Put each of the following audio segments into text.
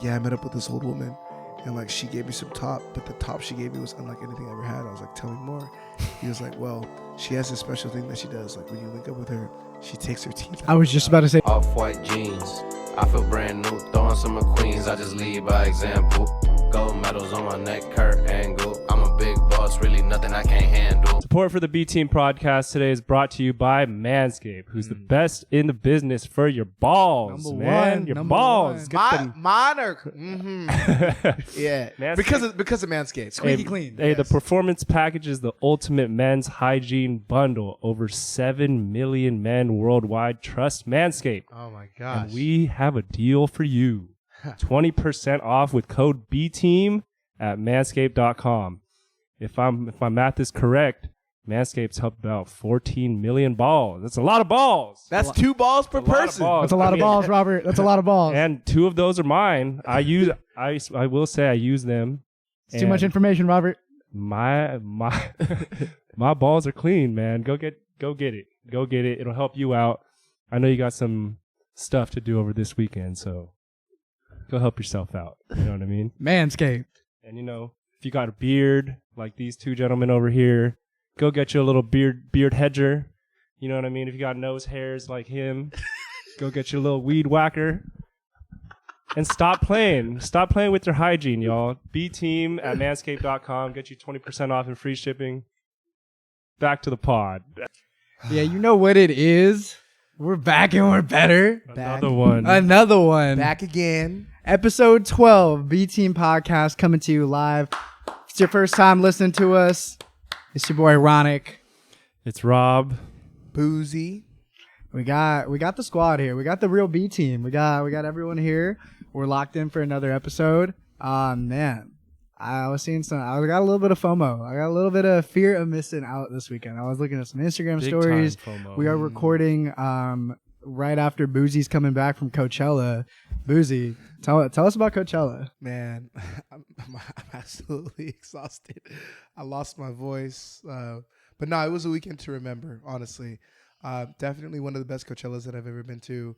Yeah, I met up with this old woman, and like she gave me some top, but the top she gave me was unlike anything I ever had. I was like, tell me more. He was like, well, she has this special thing that she does. Like when you link up with her, she takes her teeth out. I was just about to say Off-white jeans, I feel brand new, throwing some McQueens, I just lead by example. Gold medals on my neck, Kurt Angle. I'm a big boss, really nothing I can't handle. Support for the B Team podcast today is brought to you by Manscaped, who's the best in the business for your balls, Number man. one, Your number balls. one. Mine are, yeah, Manscaped. because of Manscaped. squeaky clean. Hey, the Yes. performance package is the ultimate men's hygiene bundle. Over 7 million men worldwide trust Manscaped. Oh my gosh. And we have a deal for you. 20% off with code BTEAM at manscaped.com. If my math is correct, Manscaped's helped about 14 million balls. That's a lot of balls. That's 2 balls per A lot of person. balls. That's a lot I of mean, balls, Robert. That's a lot of balls. And 2 of those are mine. I will say I use them. It's too much And information, Robert. My my balls are clean, man. Go get it. Go get it. It'll help you out. I know you got some stuff to do over this weekend, so go help yourself out. You know what I mean? Manscaped. And you know, if you got a beard like these 2 gentlemen over here, go get you a little beard hedger. You know what I mean? If you got nose hairs like him, go get you a little weed whacker. And stop playing. Stop playing with your hygiene, y'all. B-Team at manscaped.com. Get you 20% off and free shipping. Back to the pod. Yeah, you know what it is. We're back and we're better. Another one. Another one. Back again. Episode 12, B Team Podcast, coming to you live. If it's your first time listening to us, it's your boy Ronick. It's Rob. Boozy. We got the squad here. We got the real B Team. We got everyone here. We're locked in for another episode. Man, I was seeing I got a little bit of FOMO. I got a little bit of fear of missing out this weekend. I was looking at some Instagram Big stories. time FOMO. We are recording right after Boozy's coming back from Coachella. Boozy, tell us about Coachella. Man, I'm absolutely exhausted. I lost my voice. But no, it was a weekend to remember, honestly. Definitely one of the best Coachellas that I've ever been to.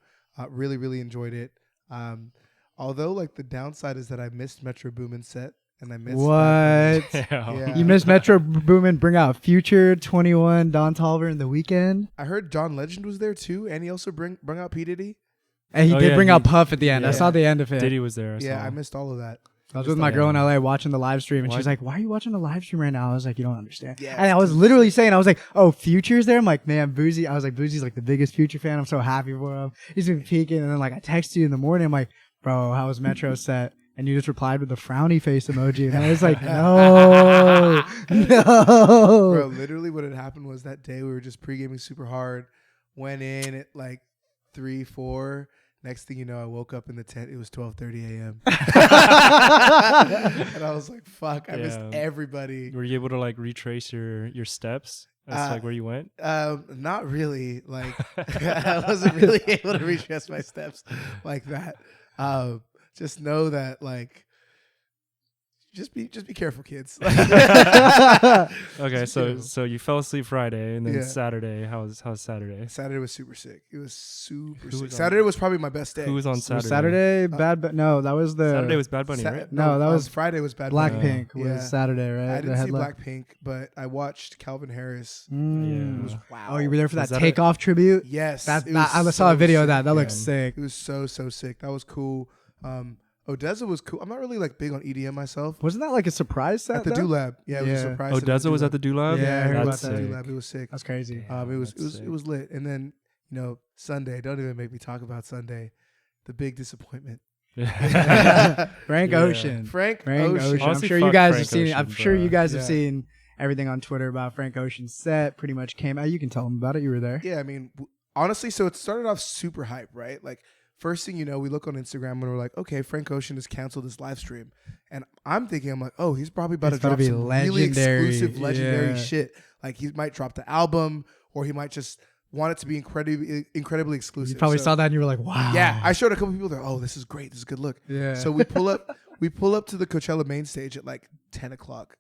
Really, really enjoyed it. Although, like, the downside is that I missed Metro Boomin's set. And I missed What? Yeah. You missed Metro Boomin bring out Future, 21, Don Toliver in the weekend. I heard John Legend was there too, and he also bring out P. Diddy. And he Oh, did yeah, bring he- out Puff at the end. I yeah. saw the end of it. Diddy was there. I missed all of that. I was with my girl in LA watching the live stream, and Why- she's like, "Why are you watching the live stream right now?" I was like, "You don't understand." Yeah, and I was literally saying, "I was like, oh, Future's there." I'm like, "Man, Boozy." I was like, "Boozy's like the biggest Future fan. I'm so happy for him. He's been peaking." And then like I text you in the morning. I'm like, "Bro, how was Metro set?" And you just replied with the frowny face emoji, and I was like, "No, no." Bro, literally what had happened was that day we were just pre-gaming super hard, went in at like 3, 4. Next thing you know, I woke up in the tent. It was 12:30 a.m. And I was like, fuck, I missed Yeah. everybody. Were you able to like retrace your steps as to, like where you went? Not really. Like, I wasn't really able to retrace my steps like that. Just know that, like, just be careful, kids. Okay, so you fell asleep Friday and then Yeah. Saturday. How's Saturday? Saturday was super sick. It was super Who sick. was on- Saturday was probably my best day. Who was on Was Saturday? Saturday no, that was the Saturday was Bad Bunny, right? No, that was Friday was Bad Bunny. Blackpink Yeah. was Saturday, right? I The didn't see headline. Blackpink, but I watched Calvin Harris. Mm. It was wow. Oh, you were there for Was that that takeoff tribute? Yes, That, it was I saw a so video of sick. that. That Yeah. looks sick. It was so sick. That was cool. Odessa was cool. I'm not really like big on EDM myself. Wasn't that like a surprise set? At the though? Dulab, yeah, it was a Yeah. surprise. Odessa was at the Dulab? Yeah, I heard That's about that. sick. Dulab. It was sick. That's crazy. It was lit. And then Sunday. Don't even make me talk about Sunday. The big disappointment. Frank Yeah. Ocean. Frank Frank Ocean. Ocean. I'm Honestly, sure you fuck guys Frank have seen. I'm Ocean, sure you bro. guys have Yeah. seen everything on Twitter about Frank Ocean's set. Pretty much came out. You can tell them about it. You were there. Yeah, I mean, honestly, so it started off super hype, right? Like, first thing you know, we look on Instagram and we're like, okay, Frank Ocean has canceled his live stream. And I'm like, oh, he's probably about It's to about drop to be some really legendary. exclusive, legendary Yeah. shit. Like, he might drop the album, or he might just want it to be incredibly exclusive. You probably So- saw that and you were like, wow. Yeah, I showed a couple people. They're, oh, this is great. This is a good look. Yeah. So we pull up to the Coachella main stage at like 10 o'clock.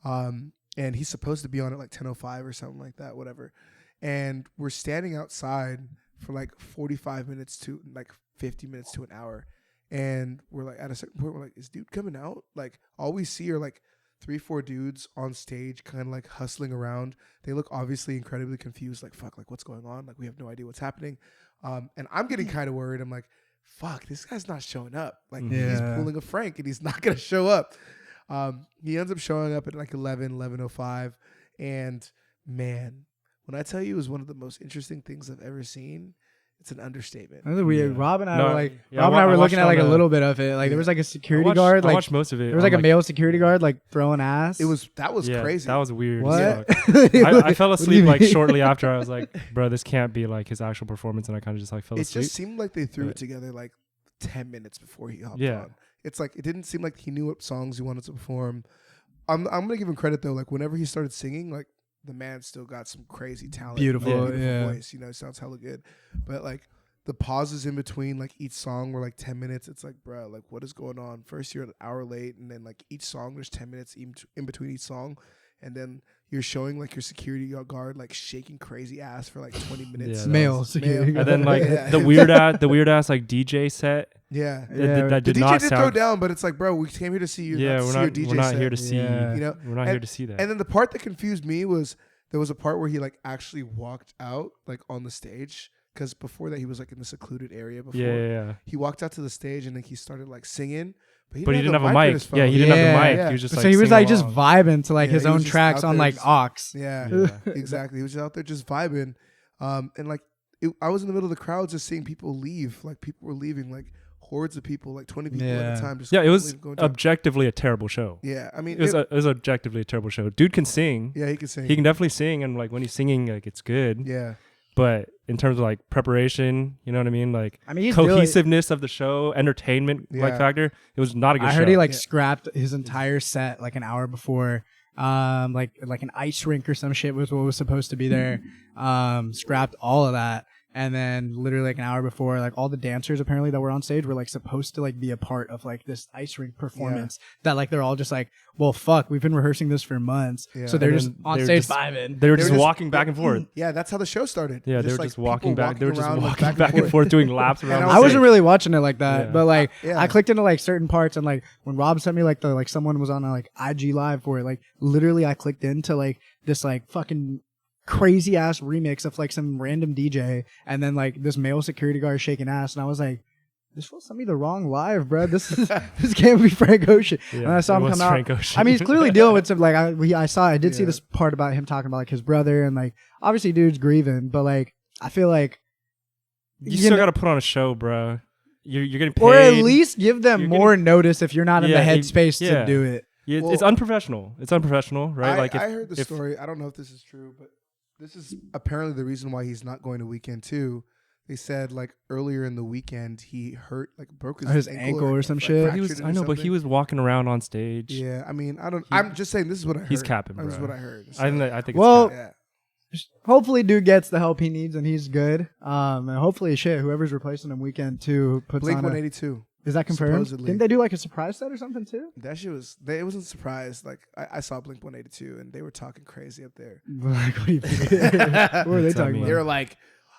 And he's supposed to be on at like 10:05 or something like that, whatever. And we're standing outside for like 45 minutes to like 50 minutes to an hour. And we're like, at a certain point, we're like, is dude coming out? Like, all we see are like 3-4 dudes on stage, kind of like hustling around. They look obviously incredibly confused. Like, fuck, like what's going on? Like, we have no idea what's happening. And I'm getting kind of worried. I'm like, fuck, this guy's not showing up. Like, he's pulling a Frank and he's not going to show up. He ends up showing up at like 11:05. And man, when I tell you it was one of the most interesting things I've ever seen, it's an understatement. That was weird. Rob and I were like, yeah, Rob and I were looking at like a the- little bit of it. Like there was like a security guard. I Like watched most of it. there was like a male security guard like throwing ass. That was crazy. That was weird. What? as fuck. I fell What do you asleep like mean? shortly after. I was like, bro, this can't be like his actual performance, and I kind of just like fell It asleep. just seemed like they threw But- it together like 10 minutes before he hopped Yeah. on. It's like it didn't seem like he knew what songs he wanted to perform. I'm gonna give him credit though. Like whenever he started singing, like the man still got some crazy talent, Beautiful, like, yeah. voice. You know, sounds hella good. But like the pauses in between, like each song were like 10 minutes. It's like, bro, like what is going on? First you're an hour late, and then like each song there's 10 minutes in between each song, and then you're showing like your security guard like shaking crazy ass for like 20 minutes. Yeah, male security male. guard. and then like Yeah. the weird ass like DJ set Yeah. that The did DJ not did throw sound. down, but it's like, bro, we came here to see you. Yeah, not to see your DJ we're not set. here to see. Yeah. You know, We're not here to see that. And then the part that confused me was there was a part where he like actually walked out like on the stage, because before that he was like in the secluded area. Before yeah. he walked out to the stage and then he started like singing, but he Didn't have a in mic. his phone. Yeah, he didn't have the mic. Yeah. He was just like so he was singing like just along. vibing to like Yeah, his he was own just tracks out on there like just- aux. Yeah, Yeah. exactly. He was out there just vibing, and like I was in the middle of the crowd just seeing people leave. Like people were leaving, like hordes of people, like 20 people at Yeah. a time. Just Yeah, it was going down. objectively a terrible show. Yeah, I mean, It was objectively a terrible show. Dude can sing. yeah, he could sing. He can definitely sing, and like when he's singing, like it's good. Yeah, But in terms of like preparation, you know what I mean? Like I mean, he's really, cohesiveness of the show, entertainment like Yeah. factor, it was not a good I show. heard he like Yeah. scrapped his entire set like an hour before. Like an ice rink or some shit was what was supposed to be there. Scrapped all of that. And then literally like an hour before, like all the dancers apparently that were on stage were like supposed to like be a part of like this ice rink performance that like they're all just like, well, fuck, we've been rehearsing this for months. Yeah. So they're And just then on they were stage just- vibing. They were They just were just- walking back and forth. yeah, that's how the show started. Yeah, they were like, just walking people back. They were just around, like, walking back and forth, doing laps around. And the I wasn't stage. really watching it like that, Yeah. but like Yeah. I clicked into like certain parts and like when Rob sent me like the like someone was on a like IG live for it, like literally I clicked into like this like fucking crazy ass remix of like some random DJ and then like this male security guard shaking ass and I was like, this fool sent me the wrong live, bro. This can't be Frank Ocean. Yeah, and I saw it him was come out. Frank Ocean. I mean, he's clearly dealing with some like I did see Yeah. this part about him talking about like his brother and like obviously dude's grieving, but like I feel like you still got to put on a show, bro. You're getting paid. or at least give them You're more notice if you're not in Yeah, the headspace yeah. to do it. Yeah, Well- it's unprofessional. It's unprofessional, right? Like I heard the story. I don't know if this is true, but this is apparently the reason why he's not going to weekend two. They said like earlier in the weekend he hurt, like broke his ankle or some shit. fractured He was, it or I know, but he something. was walking around on stage. Yeah, I mean, I don't. I'm just saying this is what I heard. He's capping, This is bro. what I heard. I think Well, it's cap. yeah, Hopefully, dude gets the help he needs and he's good. And hopefully, shit, whoever's replacing him weekend two puts Blink on. 182. Is that confirmed? supposedly. Didn't they do like a surprise set or something too? That shit was. It wasn't a surprise. Like I saw Blink 182 and they were talking crazy up there. Like, what, do you think? What were they What's that talking mean? They about? were like,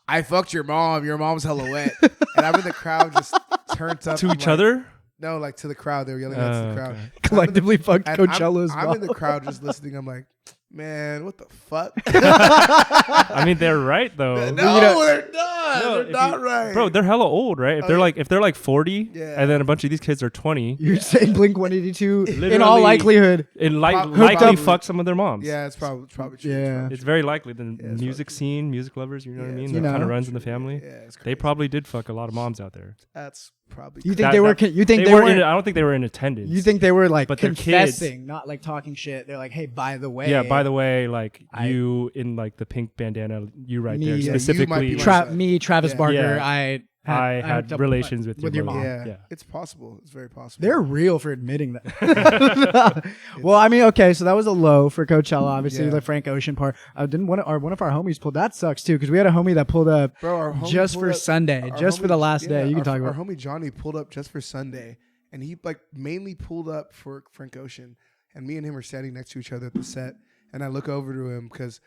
"I fucked your mom. Your mom's hella wet." And I'm in the crowd just turned up To I'm each like- other? No, like to the crowd. They were yelling at the crowd. Okay. Collectively fucked And Coachella as I'm well. in the crowd just listening. I'm like, man, what the fuck? I mean, they're right though. no, You know- they're not. No, they're if not you- right, Bro, they're hella old, right? If Oh, they're yeah. like if they're like 40, Yeah. and then a bunch of these kids are 20, You're saying Blink 182 in Literally- all likelihood. it Prob- likely probably- fuck some of their moms. Yeah, it's probably true. Yeah. It's very likely the Yeah, it's music probably scene, music lovers, you know what I Yeah, mean? it's That probably kind of true. runs in the family. Yeah, it's They crazy. probably did fuck a lot of moms out there. That's probably. You think That- they were? that- You think They they were were? in, I don't think they were in attendance. You think they were like But they're kids. confessing, not like talking shit? They're like, hey, by the way, Yeah, by the way, like I- you in like the pink bandana, you right Me, there yeah, you might specifically. be my- Travis Yeah. Barker, Yeah. I I hooked had up relations with your your mom. mom. Yeah, Yeah. it's possible. It's very possible. They're real for admitting that. Well, I mean, okay, so that was a low for Coachella. Obviously, Yeah. the Frank Ocean part. Didn't one of our homies pulled? That sucks too, because we had a homie that pulled up Bro, our homie just pulled for up- Sunday, our just for the homie- last day. You can talk our about. homie Johnny pulled up just for Sunday, and he like mainly pulled up for Frank Ocean. And me and him are standing next to each other at the set, and I look over to him because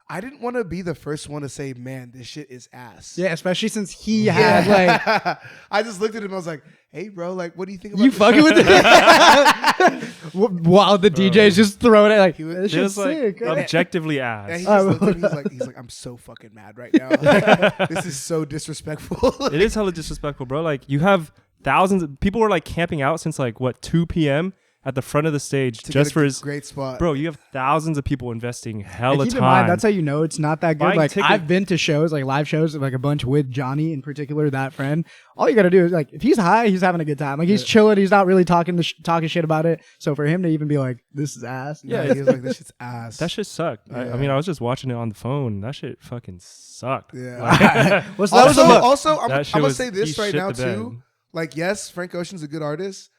I didn't want to be the first one to say, man, this shit is ass. Yeah, especially since he had like I just looked at him. I was like, hey, bro, like, what do you think about you this fucking shit? with it. While the DJ's just throwing it like He was- this It shit's was like sick. right? objectively And ass. he just looked at me. He's like, I'm so fucking mad right now. Like, this is so disrespectful. It is hella disrespectful, bro. Like you have thousands of people were like camping out since like what 2 p.m. at the front of the stage To just get a for his great spot. bro. You have thousands of people investing And hella keep time. in mind, that's how you know it's not that good. Buying Like ticket- I've been to shows, like live shows, like a bunch with Johnny in particular, that friend. All you got to do is like, if he's high, he's having a good time. Like he's chilling. He's not really talking shit about it. So for him to even be like, "This is ass," Yeah, he was like, this shit's ass. that shit sucked. I Yeah. mean, I was just watching it on the phone. That shit fucking sucked. Yeah. Like, well, so that was a look. Also, I'm That shit gonna was- say this he right shit now the bed. too. Like, yes, Frank Ocean's a good artist.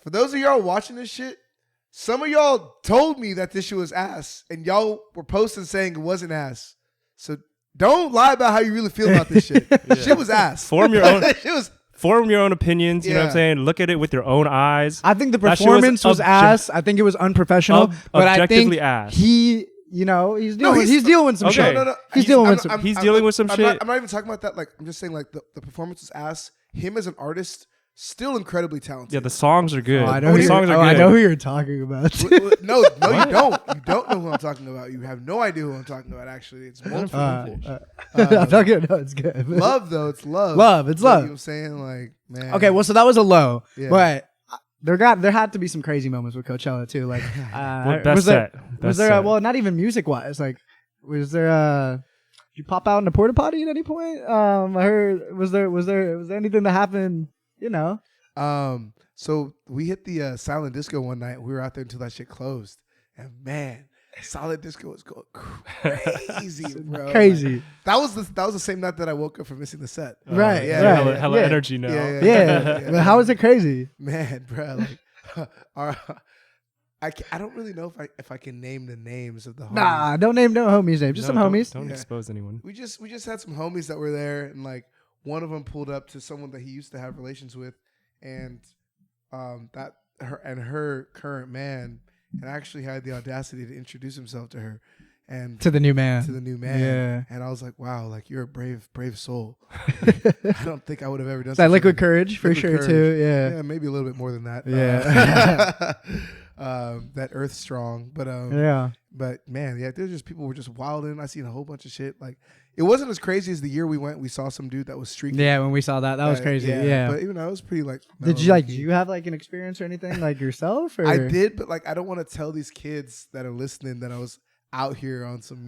For those of y'all watching this shit, some of y'all told me that this shit was ass, and y'all were posting saying it wasn't ass. So don't lie about how you really feel about this shit. Shit was ass. Form your own- Shit was. Form your own opinions. You know what I'm Yeah. saying? Look at it with your own eyes. I think the That shit was performance was ass. I think it was unprofessional. But I think objectively ass. he, you know, he's No, dealing. he's dealing with some okay. shit. No. He's dealing with some. He's dealing with some I'm shit. Not, I'm not even talking about that. Like, I'm just saying, like, the performance was ass. Him as an artist, still incredibly talented. Yeah, the songs are good. Oh, I know, the who songs you're, are oh, good. I know who you're talking about. No, you don't. You don't know who I'm talking about. You have no idea who I'm talking about. Actually, it's multiple people. I'm talking. No, it's good. Love though, it's love. Love, it's Like, love. You know what I'm saying? Like, man. Okay, well, so that was a low, Yeah. but there had to be some crazy moments with Coachella too. Like, What best was there, set? was Best there? set. Well, not even music wise. Like, was there? Did you pop out in a porta potty at any point? I heard. Was there anything that happened? You know. So we hit the silent disco one night. We were out there until that shit closed, and man, silent disco was going crazy, bro. Crazy. Like, that was the same night that I woke up from missing the set. Right, Yeah. right. Hella yeah. energy now. Yeah. But how is it crazy? Man, bro, like, I don't really know if I can name the names of the homies. Nah, don't name no homies names. Just some homies. Don't Yeah. expose anyone. We just had some homies that were there, and like one of them pulled up to someone that he used to have relations with, and her current man, and actually had the audacity to introduce himself to her, and To the new man. to the new man. Yeah. And I was like, wow, like you're a brave soul. I don't think I would have ever done That such liquid a- courage for Liquid sure courage. too. Yeah. Yeah, maybe a little bit more than that. Yeah. That earth strong, but Yeah. but man, yeah, there's just people were just wilding. I seen a whole bunch of shit. Like it wasn't as crazy as the year we went. We saw some dude that was streaking. Yeah. When we saw that was crazy. Yeah. But even though I was pretty like. Did you did you have like an experience or anything like yourself? Or? I did, but like I don't want to tell these kids that are listening that I was out here on some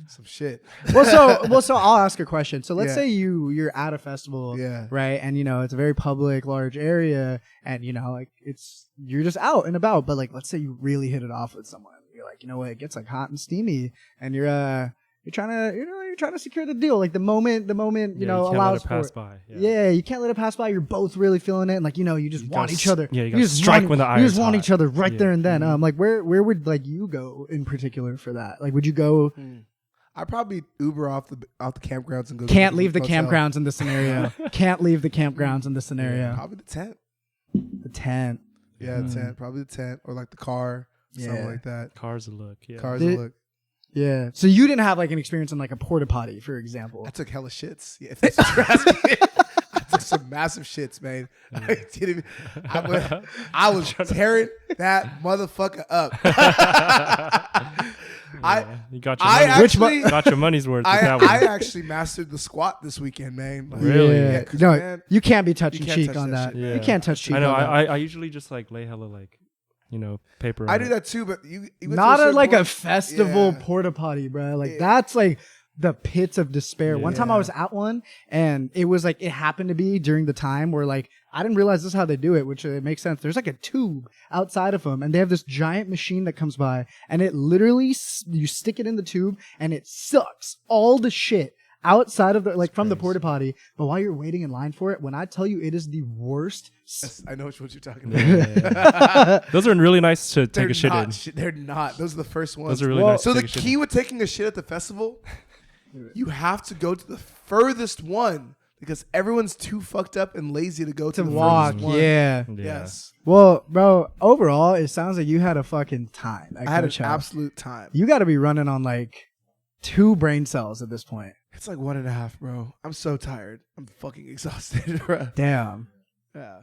some shit. well, so I'll ask a question. So let's Yeah. say you're at a festival, Yeah. right? And it's a very public, large area, and like you're just out and about. But like, let's say you really hit it off with someone. You're like, you know what? It gets like hot and steamy, and you're trying to secure the deal. Like the moment You can't allows let it pass for. by. Yeah, you can't let it pass by. You're both really feeling it, and like you just want gotta each other. yeah, you gotta just strike want, when the You just iron's want hot. each other right Yeah. there and then. Like where would like you go in particular for that? Like, would you go? I probably Uber off the campgrounds and go. Can't to leave the hotel. campgrounds in this scenario. Can't leave the campgrounds in this scenario. Probably the tent. The tent. Yeah, the tent. Probably the tent or like the car, something Yeah. like that. Cars a look. Yeah. Cars Did- will look. Yeah. So you didn't have like an experience in like a porta potty, for example. I took hella shits. Yeah, if that's what you're asking. I took some massive shits, man. I didn't. I was tearing that motherfucker up. You got your I money's actually, got your money's worth. with that I one. actually mastered the squat this weekend, man. Like, Really? Yeah. Yeah, 'cause, No, man, you can't be touching you can't cheek touch on that that. shit, man. You can't touch cheek. I know. on that. I usually just like lay hella like, paper. I on do it. that too, but you went to Not certain like a point- festival Yeah. porta potty, bro. Like Yeah. that's like the pits of despair. One time I Yeah. was at one, and it was like it happened to be during the time where like I didn't realize this is how they do it, which it makes sense. There's like a tube outside of them, and they have this giant machine that comes by, and it literally you stick it in the tube, and it sucks all the shit outside of the from the porta potty. But while you're waiting in line for it, when I tell you it is the worst. Yes, I know what you're talking Yeah, about. yeah, yeah. Those are really nice to take a shit in. They're not. Those are the first ones. Those are really Well, nice. So to the take a shit key in. with taking a shit at the festival, you have to go to the furthest one because everyone's too fucked up and lazy to go to To the walk, furthest one. yeah. Yeah. Yes. Well, bro, overall, it sounds like you had a fucking time. At I had an Coachella. absolute time. You got to be running on like 2 brain cells at this point. It's like 1.5, bro. I'm so tired. I'm fucking exhausted, bro. Damn. Yeah.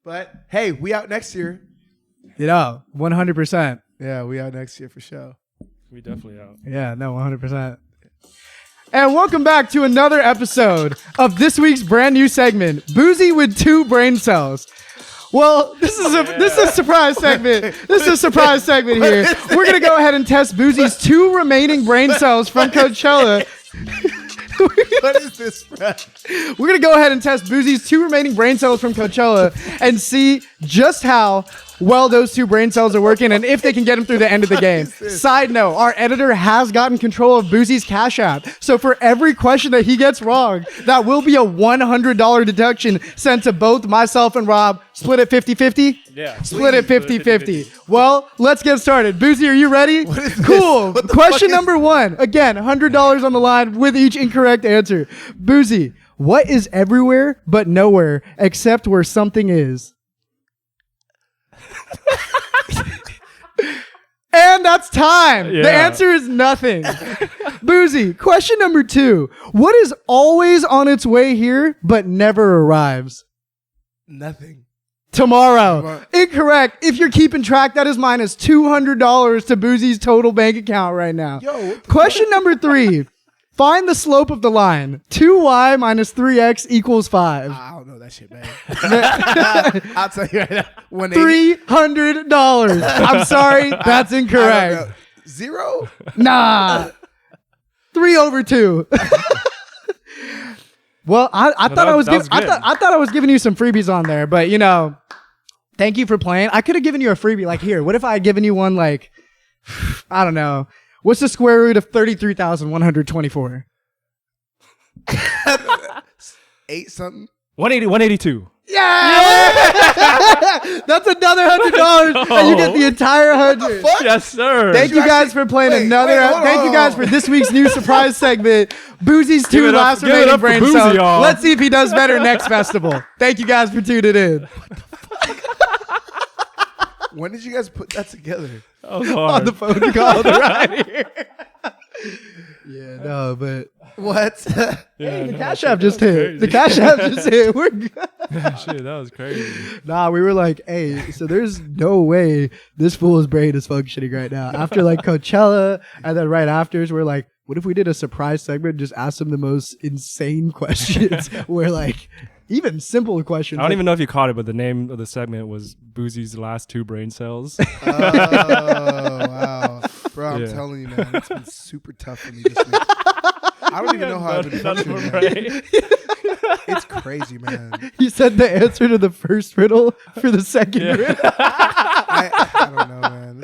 But hey, we out next year. 100%. Yeah, we out next year for sure. We definitely out. Yeah, no, 100%. And welcome back to another episode of this week's brand new segment, Boozy with 2 brain cells. Well, this is a surprise segment. This is a surprise segment here. We're gonna go ahead and test Boozy's 2 remaining brain cells from Coachella. What is this, bro? We're gonna go ahead and test Boozy's 2 remaining brain cells from Coachella and see just how well those 2 brain cells are working and if they can get him through the end of the game. Side note, our editor has gotten control of Boozy's Cash App. So for every question that he gets wrong, that will be a $100 deduction sent to both myself and Rob. Split it 50-50? Yeah. Split it 50-50. Well, let's get started. Boozy, are you ready? Cool. Question number 1. Again, $100 on the line with each incorrect answer. Boozy, what is everywhere but nowhere except where something is? And that's time. Yeah. The answer is nothing. Boozy, question number 2. What is always on its way here but never arrives? Nothing. Tomorrow. Incorrect. If you're keeping track, that is minus $200 to Boozy's total bank account right now. Yo, Question number 3. Find the slope of the line. 2y minus 3x equals 5. I don't know that shit, man. I'll tell you right now. 180. $300. I'm sorry, that's I don't incorrect. know. 0? Nah. 3/2. Well, I thought I was giving you some freebies on there, but thank you for playing. I could have given you a freebie. Like, here, what if I had given you one like, I don't know. What's the square root of 33,124? 8 something. 182. Yeah! That's another $100, and you get the entire 100. Yes, sir. Thank you guys for playing another. Thank you guys for this week's new surprise segment. Boozy's 2 last give it remaining up for brain Boozy, cells. y'all. Let's see if he does better next festival. Thank you guys for tuning in. When did you guys put that together? That was hard. On the phone call right here. Yeah, no, but What? Yeah, the no, Cash shit, App just that was hit. crazy. The Cash App just hit. We're good. Shit, that was crazy. Nah, we were like, hey, so there's no way this fool's brain is functioning right now. After like Coachella, and then right after, we're like, what if we did a surprise segment and just asked him the most insane questions? Where like, even simple questions. I don't even know if you caught it, but the name of the segment was Boozy's last 2 brain cells. Oh, wow. Bro, I'm Yeah. telling you, man, it's been super tough for me this week. I don't even know how I've been None of functioning. them Man. right. It's crazy, man. You said the answer to the first riddle for the second riddle. I don't know, man.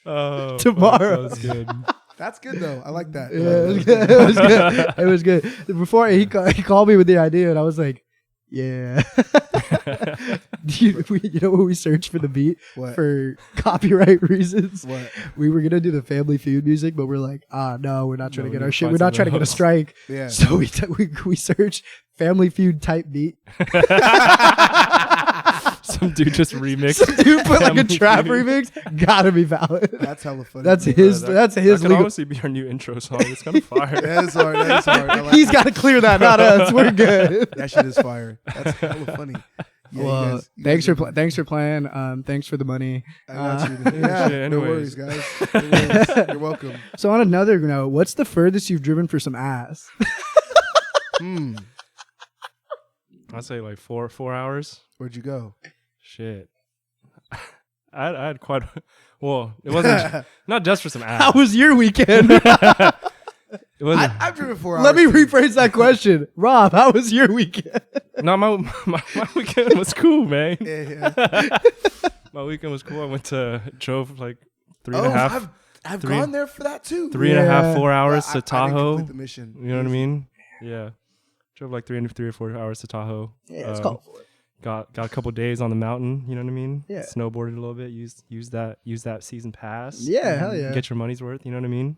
Oh, Tomorrow. fuck, that was good. That's good, though. I like that. Yeah, it was good. It was good. It was good. Before he called me with the idea, and I was like, yeah. You know when we searched for the beat What? for copyright reasons? What? We were gonna do the Family Feud music, but we're like, no, we're not trying to No, we get need our to shit. find We're not trying to something get a else. strike. Yeah. So we searched Family Feud type beat. Some dude just remixed. Some dude put like a Family trap Feud. remix. Gotta be valid. That's hella funny. That's bro. his. That That's his could legal. honestly be our new intro song. It's kind of fire. That is hard. That is hard. I like He's that. got to clear that, not us. We're good. That shit is fire. That's hella funny. Yeah, Well, thanks for playing. Thanks for the money. I got you. Yeah, Shit, no anyways. worries, guys. No worries. You're welcome. So on another note, what's the furthest you've driven for some ass? I'd say like 4 hours. Where'd you go? Shit. I had quite. Well, it wasn't not just for some ass. How was your weekend? It wasn't. I've driven 4 hours. Let me too. rephrase that question. Rob, how was your weekend? No, my weekend was cool, man. Yeah. My weekend was cool. Drove like 3.5, I've three- gone there for that too. 3.5, 4 hours Well, to I didn't Tahoe. complete the mission. You know what I mean? Yeah. Drove like 3 or 4 hours to Tahoe. Yeah, it's called for it. Got a couple days on the mountain. You know what I mean? Yeah. Snowboarded a little bit. Use that season pass. Yeah, hell yeah. Get your money's worth. You know what I mean?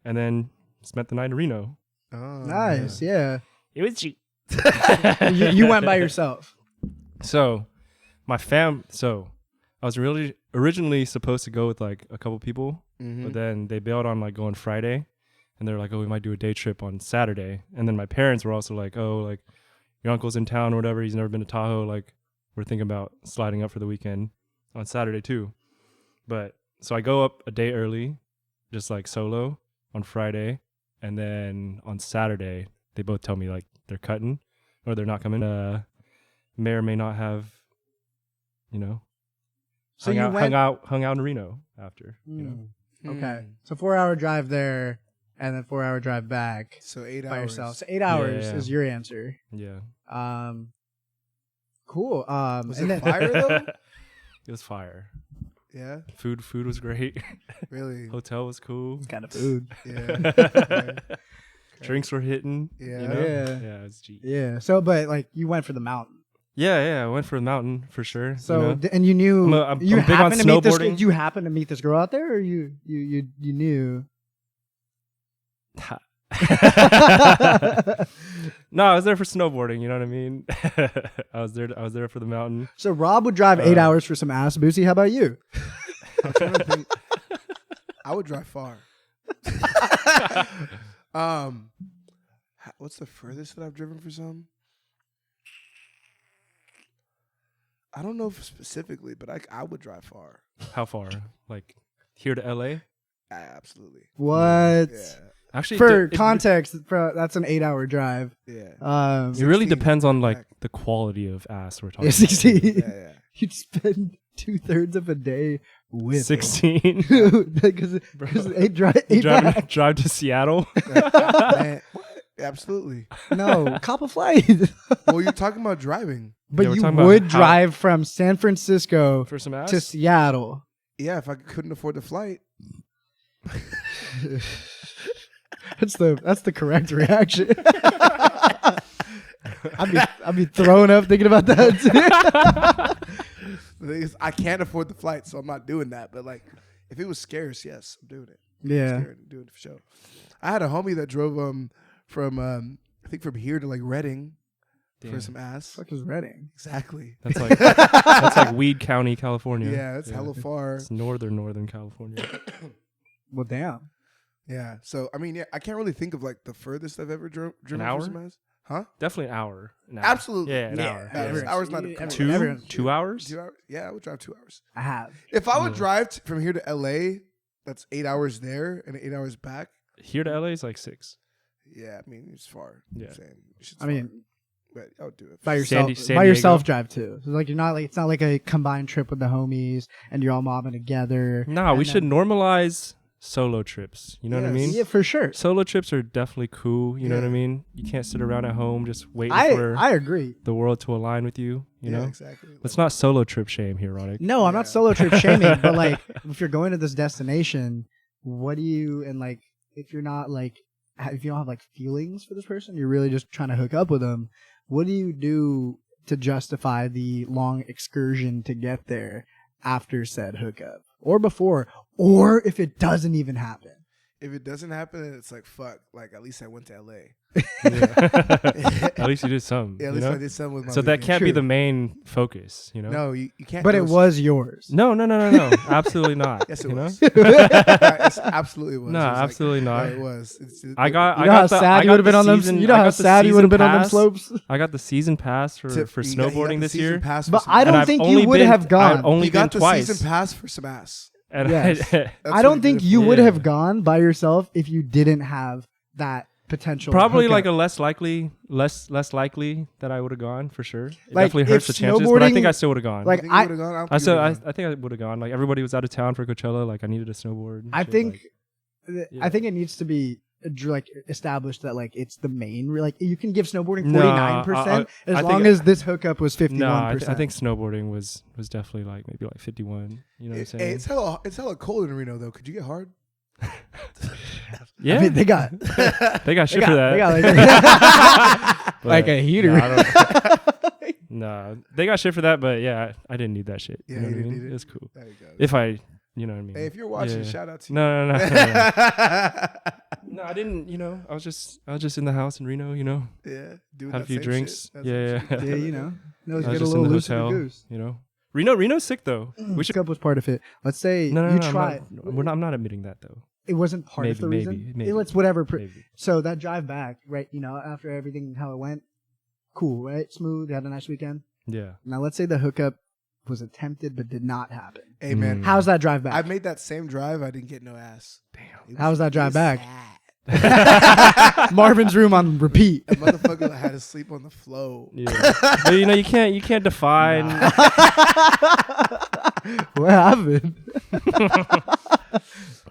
And then spent the night in Reno. Oh, Nice, yeah. It was cheap. You went by yourself. So, I was originally supposed to go with like a couple people, Mm-hmm. but then they bailed on like going Friday, and they're like, oh, we might do a day trip on Saturday. And then my parents were also like, oh, like your uncle's in town or whatever. He's never been to Tahoe. Like we're thinking about sliding up for the weekend on Saturday too. But so I go up a day early, just like solo on Friday. And then on Saturday, they both tell me like they're cutting or they're not coming. May or may not have, you know, So hung out in Reno after, you know. Okay. So 4-hour drive there and then 4-hour drive back So 8 by hours. yourself. So 8 hours Yeah. is your answer. Yeah. Cool. Was and it then fire though? It was fire. Yeah, Food was great. really. Hotel was cool. kind of food. Yeah. Okay. Drinks were hitting. Yeah. You know? Yeah. Yeah, it's G. Yeah. So, but like you went for the mountain. Yeah, I went for the mountain for sure. So, you know? and you knew I'm you big on happened to meet this. snowboarding. You happened to meet this girl out there, or you knew? No, I was there for snowboarding. You know what I mean? I was there for the mountain. So Rob would drive 8 hours for some ass. Boosie, how about you? I'm trying to think. I would drive far. What's the furthest that I've driven for some? I don't know if specifically, but I would drive far. How far? Like here to LA? Absolutely. What? Yeah. Actually, For it context, that's an 8-hour drive. Yeah. it really 16 depends on like back. the quality of ass we're talking. Yeah, 16. Yeah. You'd spend 2/3 of a day with 16. because eight back. drive to Seattle. Man, what? Absolutely. No, cop a flight. Well, you're talking about driving. But we're you talking about would how- drive from San Francisco For some ass. to Seattle. Yeah, if I couldn't afford the flight. That's the correct reaction. I'd be throwing up thinking about that. The thing is, I can't afford the flight, so I'm not doing that. But like, if it was scarce, yes, I'm doing it. Yeah. Doing it for sure. I had a homie that drove from I think from here to like Redding for Damn. some ass. Fuck is Redding? Exactly. That's like Weed County, California. Yeah, it's hella far. It's northern California. Well, damn. Yeah. So I mean, yeah, I can't really think of like the furthest I've ever driven An hour? for some ass. Huh? Definitely an hour. Absolutely. Yeah, an hour. Hour's not a Everyone- 2 hours? 2 hours. Yeah, I would drive 2 hours. I have. If I would drive from here to LA, that's 8 hours there and 8 hours back. Here to LA is like 6. Yeah, I mean it's far. Yeah. I'm saying. It's I mean, but I would do it. by yourself. San By yourself Diego? drive too. So like you're not like it's not like a combined trip with the homies and you're all mobbing together. No, we And should then- normalize solo trips. You know what I Yes. mean? Yeah, for sure. Solo trips are definitely cool. You know what I Yeah. mean? You can't sit around at home just waiting for I agree. the world to align with you. You know? exactly. Let's not solo trip shame here, Roddick. No, I'm not Yeah. solo trip shaming, but like if you're going to this destination, what do you and like if you're not like if you don't have like feelings for this person, you're really just trying to hook up with them. What do you do to justify the long excursion to get there after said hookup or before, or if it doesn't even happen? If it doesn't happen, it's like fuck. Like at least I went to LA. At least you did something. Yeah, at you least know? I did something with my. So that vacation. can't be True. the main focus, you know? No, you can't. But it was yours. No. Absolutely not. Yes, it you know? was. Yes, absolutely was. No, It was like- absolutely not. No, it was. I got You know how sad you would have been on them. You know how sad you would have been on them slopes. I got the season pass for snowboarding this year. But I don't think you would have gone. I've only You got been the twice. season pass for some ass. And Yes. That's I what don't he think did it you for. would Yeah. have gone by yourself if you didn't have that potential. probably hookup. like a less likely that I would have gone for sure. It Like, definitely hurts the if chances, but I think snowboarding- I still would have gone. like, You think you would've gone? don't I think you would've gone. think I would have gone. Like everybody was out of town for Coachella. Like I needed a snowboard. and I shit, think, like- I think it needs to be like established that like it's the main. Like you can give snowboarding No, 49% as I long think- as this hookup was 51%. no, I think snowboarding was definitely like maybe like 51. You know what I'm saying? Hey, it's hella cold in Reno though. Could you get hard? Yeah, I mean, they got they got shit for that. They got But, like a heater. No, I don't- no, they got shit for that, but yeah, I didn't need that shit. Yeah, you know you what I didn't mean? need it. It's cool. There you go. If I, you know what I mean? Hey, if you're watching, Yeah. shout out to you. No. No, I didn't. You know, I was just in the house in Reno. You know, Yeah, doing had a that few same drinks. shit. That's Yeah. what yeah, you know, knows I was get a just in little the loose with the hotel. goose. You know, Reno's sick though. We should. Hookup was part of it. Let's say No, you I'm try. not, I'm not admitting that though. it wasn't part of the reason. It's whatever. Maybe. So that drive back, right? After everything how it went, cool, right? Smooth. You had a nice weekend. Yeah. Now let's say the hookup was attempted but did not happen. Hey man, How's that drive back? I made that same drive. I didn't get no ass. Damn. How's that drive back? Sad. Marvin's room on repeat. The motherfucker had to sleep on the floor. Yeah. But you can't define. What happened?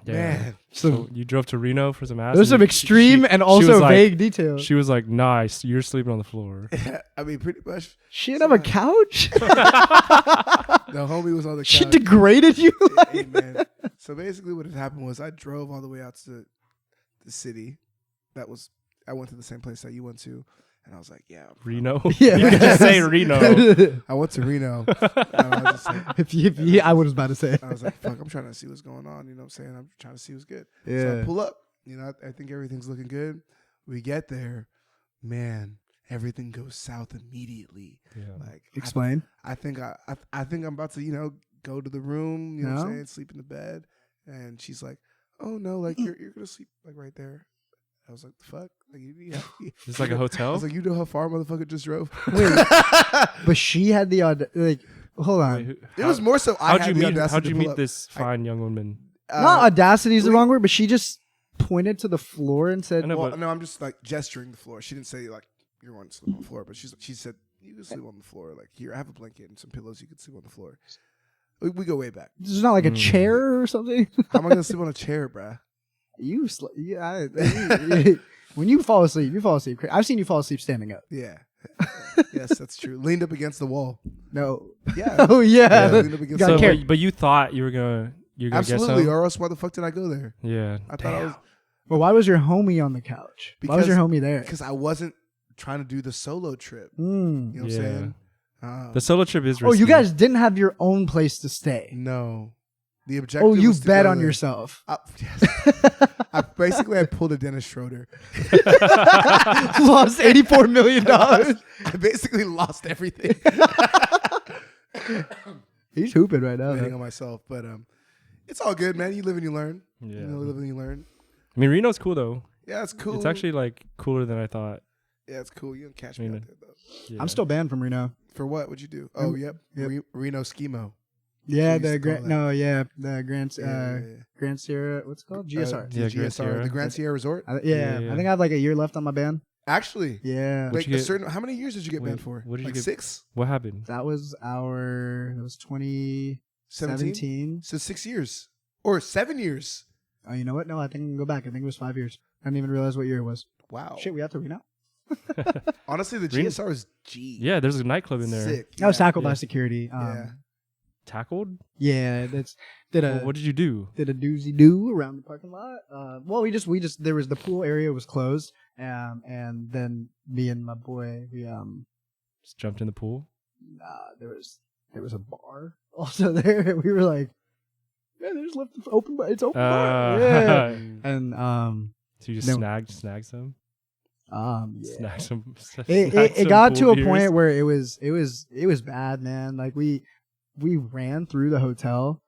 Man. So you drove to Reno for some ass. There's some extreme and also vague details. She was like, "Nice, you're sleeping on the floor." I mean, pretty much. She didn't have a couch. The homie was on the couch. She degraded you. Hey, man. So basically, what had happened was I drove all the way out to the city. I went to the same place that you went to, and I was like, "Yeah, Reno." Yeah, you could just say Reno. I went to Reno. And I was just like, I was about to say. I was like, "Fuck, I'm trying to see what's going on." You know what I'm saying? I'm trying to see what's good. Yeah. So I pull up. I think everything's looking good. We get there, man. Everything goes south immediately. Yeah. Like, Explain. I think I'm about to go to the room. You know what I'm saying? Sleep in the bed, and she's like, "Oh no, like you're gonna sleep like right there." I was like, "The fuck?" Like, It's like a hotel. I was like, "You know how far motherfucker just drove?" Wait, but she had the hold on. Wait, It was more so I had the audacity how'd you to pull meet up. this fine young woman? Not audacity is the wrong word, but she just pointed to the floor and said, I know, Well, but- no, I'm just like gesturing the floor. She didn't say like you're going to sleep on the floor, but she said you can sleep on the floor. Like here, I have a blanket and some pillows. You can sleep on the floor. We go way back. "This is not like a chair or something." How am I gonna sleep on a chair, bruh? When you fall asleep, you fall asleep. I've seen you fall asleep standing up. Yeah. Yes, that's true. Leaned up against the wall. No. Yeah. Oh yeah. Leaned up against Got the wall. carried. But you thought you were gonna get Absolutely. some? Or else why the fuck did I go there? Yeah. I thought I was Well, why was your homie on the couch? Why was Because- your homie there? because I wasn't trying to do the solo trip. Mm. You know what I'm Yeah. saying? The solo trip is risky. Oh, you guys didn't have your own place to stay. No. The objective. Oh, you was to bet go on there. yourself. Yes. I pulled a Dennis Schroeder. Lost $84 million. I basically lost everything. He's hooping right now. Betting though. on myself, but it's all good, man. You live and you learn. Yeah. You live and you learn. I mean, Reno's cool though. Yeah, it's cool. It's actually like cooler than I thought. yeah, it's cool. You don't catch me out there though. Yeah. I'm still banned from Reno. For what? What'd you do? Oh, yep. Yep. Reno Schemo. Yeah, used to the call Grand. that. No, yeah, the Grand. Yeah. Grand Sierra. What's it called? GSR. Yeah, The Grand GSR, Sierra. the Grand Sierra Resort. I think I have like a year left on my ban. Actually, Yeah, like you get- how many years did you get Wait, banned for? what did you like get- 6? What happened? that was 2017. So 6 years or 7 years. Oh, you know what? No, I think I can go back. I think it was 5 years. I didn't even realize what year it was. Wow. Shit, we have to Reno. Honestly, the Reno- GSR is G. Yeah, there's a nightclub in there. Sick. I was tackled Yeah. by security. Yeah. Tackled? Yeah, did a What did you do? did a doozy do around the parking lot. Well, we just there was the pool area was closed, and then me and my boy we Just jumped in the pool? there was a bar also there. We were like, yeah, there's left open, but it's open bar. Yeah, and So you just No. snagged some? yeah. Snagged some. It got to a point where it was bad, man. Like we ran through the hotel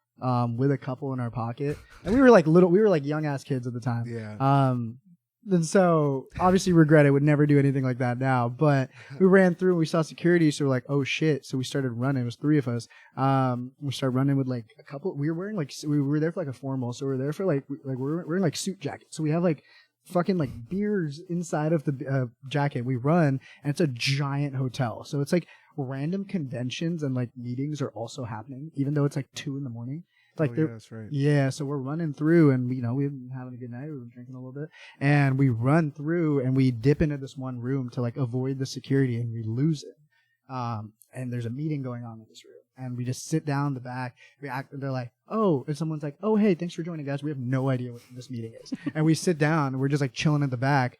with a couple in our pocket, and we were like young ass kids at the time. Yeah. And so obviously regret it, would never do anything like that now. But we ran through and we saw security, so we're like, oh shit. So we started running. It was 3 of us. We started running with like a couple. We were wearing like we were there for like a formal, so we were there for we're wearing like suit jackets. So we have like fucking like beers inside of the jacket. We run, and it's a giant hotel, so it's like random conventions and like meetings are also happening, even though it's like 2 a.m. Like yeah, that's right. yeah, so we're running through, and we've been having a good night. We've been drinking a little bit, and we run through, and we dip into this one room to like avoid the security, and we lose it. And there's a meeting going on in this room, and we just sit down in the back. They're like, oh, and someone's like, oh, hey, thanks for joining, guys. We have no idea what this meeting is, and we sit down, and we're just like chilling in the back.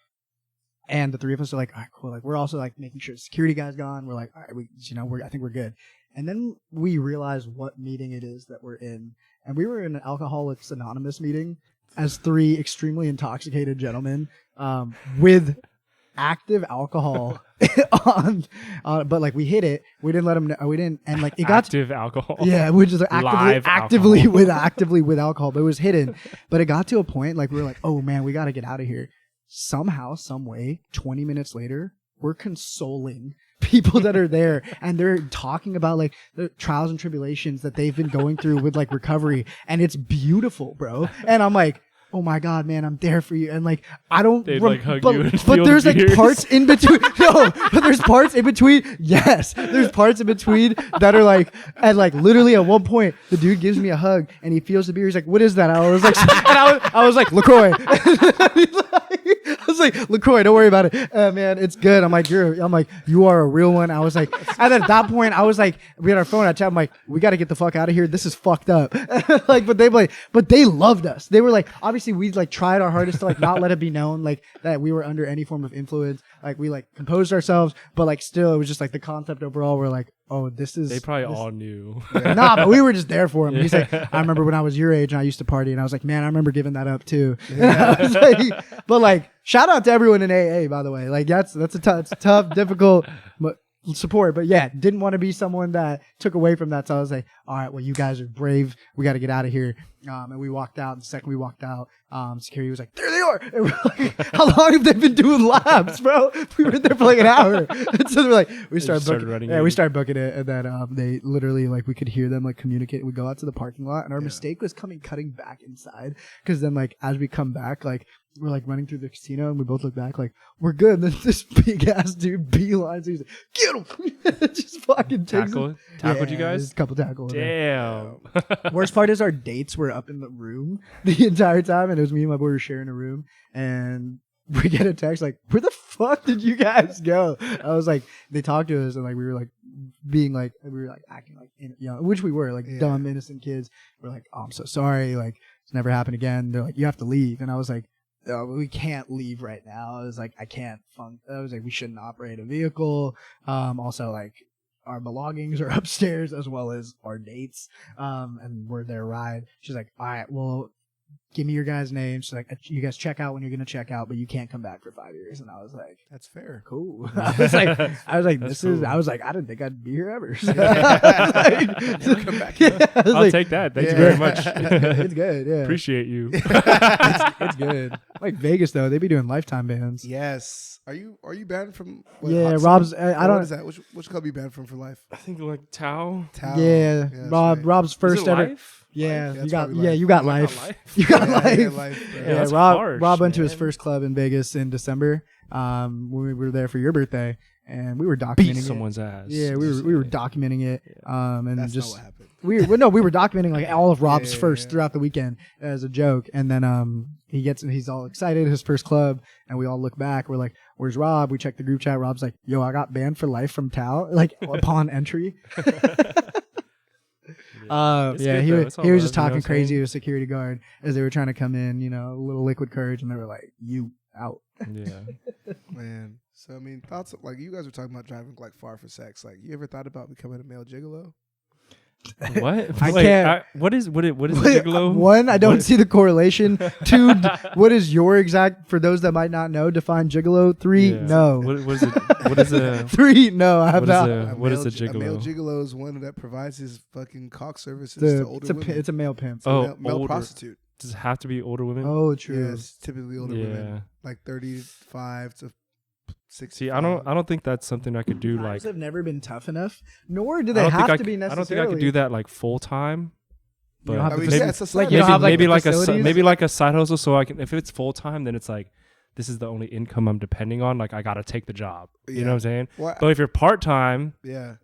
And the 3 of us are like, all right, cool. Like we're also like making sure the security guy's gone. We're like, all right, I think we're good. And then we realize what meeting it is that we're in. And we were in an Alcoholics Anonymous meeting as 3 extremely intoxicated gentlemen with active alcohol but like we hit it. We didn't let them know. We didn't, and like it got active alcohol. Yeah, which is Live actively alcohol. with alcohol, but it was hidden. But it got to a point like we were like, oh man, we got to get out of here. Somehow, some way, 20 minutes later, we're consoling people that are there, and they're talking about like the trials and tribulations that they've been going through with like recovery, and it's beautiful, bro. And I'm like, oh my God, man, I'm there for you. And like, I don't, They'd like hug but, you and but feel there's the like beers. parts in between. No, but there's parts in between. Yes, there's parts in between that are like, and like literally at one point, the dude gives me a hug and he feels the beer. He's like, what is that? I was like, and I was like, LaCroix. I was like, LaCroix, don't worry about it. Man, it's good. I'm like, you are a real one. I was like, and then at that point, I was like, we had our phone. I chat. I'm like, we got to get the fuck out of here. This is fucked up. Like, but they loved us. They were like, obviously we like tried our hardest to like not let it be known like that we were under any form of influence. Like we like composed ourselves, but like still it was just like the concept overall. We're like, oh, this is. They probably all knew. Nah, but we were just there for him. He's like, I remember when I was your age and I used to party, and I was like, man, I remember giving that up too. I was like, but like, shout out to everyone in AA, by the way. Like that's a tough, difficult, but support. But yeah, didn't want to be someone that took away from that. So I was like, all right, well, you guys are brave. We got to get out of here. And we walked out. The second we walked out, security was like, there they are. And we're like, how long have they been doing laps, bro? We were there for like an hour. And so they're like, we started booking. Yeah, we started booking it. And then they literally like we could hear them like communicate. We go out to the parking lot, and our mistake was cutting back inside, because then like as we come back, like we're like running through the casino, and we both look back like we're good. And then this big ass dude beelines. He's like, get him! Just fucking Tackled you guys. A couple tackles. Damn. Worst part is our dates were up in the room the entire time, and it was me and my boy were sharing a room, and we get a text like, where the fuck did you guys go? I was like, they talked to us, and like we were like being like, we were like acting like, which we were like dumb innocent kids. We're like, oh, I'm so sorry, like it's never happened again. They're like, you have to leave. And I was like, oh, we can't leave right now. I was like, I can't I was like, we shouldn't operate a vehicle. Also like our belongings are upstairs as well as our dates. And we're their ride. She's like, all right, well, give me your guys' names. She's like, you guys check out when you're going to check out, but you can't come back for 5 years. And I was like, That's fair. cool. I was like, That's cool. I was like, I didn't think I'd be here ever. Never come back. I'll take that. Thank you very much. It's good. Yeah. Appreciate you. It's good. Like Vegas though, they be doing lifetime bans. Yes. Are you banned from? Yeah, Hot Rob's. Summer? I don't. What is that? Which club you banned from for life? I think like Tao. Tao. Yeah, that's Rob. right. Rob's first Is it ever. Life? Yeah, Life? you That's got. probably Yeah, life. you got Why not life. life? You got life. Yeah, life. Yeah, that's Rob. harsh, Rob went to his man. first club in Vegas in December. When we were there for your birthday, and we were documenting Beat it. someone's ass. Yeah, we were documenting it. And That's just not what happened. we were documenting like all of Rob's Yeah, first yeah. throughout the weekend as a joke, and then he's all excited, his first club, and we all look back. We're like, "Where's Rob?" We check the group chat. Rob's like, "Yo, I got banned for life from Tao." Like upon entry. It's Yeah, good, he though. was It's all he was love, just you know talking what I'm crazy saying? to a security guard as they were trying to come in. A little liquid courage, and they were like, "You out." Yeah. Man. So I mean, thoughts like you guys were talking about driving like far for sex. Like, you ever thought about becoming a male gigolo? What? I Wait, can't- what is a gigolo? One, I don't What- see the correlation. Two, what is your exact? For those that might not know, define gigolo. Three, Yeah. no. What is it? What is a? Three, no. I have What is not. a- What is a A male gigolo? gigolo is one that provides his fucking cock services to older women. It's a male pimp. Oh, male older. prostitute. Does it have to be older women? Oh, Yeah, true. it's typically older Yeah. women, like 35 to 60. See, I don't think that's something I could do. Like, Guys have never been tough enough, nor do I they don't think have I to be c- I necessarily. don't think I could do that like full time. But You don't have I to mean, maybe, yeah, it's a like, side you don't maybe, have, like, maybe the like facilities? maybe like a side hustle. So I can, if it's full time, then it's like this is the only income I'm depending on. Like I gotta take the job. You Yeah. know what I'm saying? Well, But if you're part time yeah.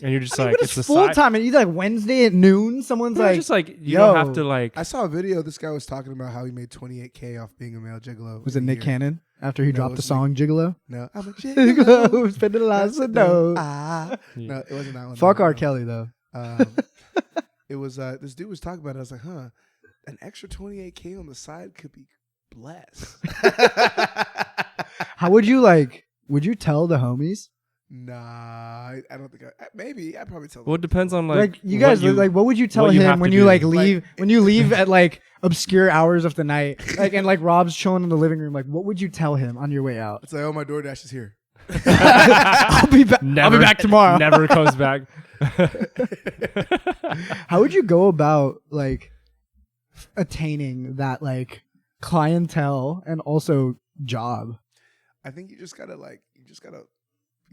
and you're just I mean, like what it's is a full side, time? And you like Wednesday at noon. Someone's like, like, just like you yo. don't have to like. I saw a video. This guy was talking about how he made $28K off being a male gigolo. was it in a Nick year. Cannon after he No, it dropped the was song Gigolo? No, I'm a gigolo. Gigolo, spending lots of dough. Ah. Yeah. No, it wasn't that one. Fuck No, R. no. Kelly though. It was this dude was talking about it. I was like, huh, an extra $28K on the side could be blessed. How would you like? Would you tell the homies? Nah, I don't think maybe I'd probably tell them. Well, it depends on Like you guys, like what would you tell what you him have when to you do. like leave when you leave at like obscure hours of the night, like and like Rob's chilling in the living room? Like, what would you tell him on your way out? It's like, oh, my DoorDash is here. I'll be back. I'll be back tomorrow. Never comes back. How would you go about like attaining that like clientele and also job? I think you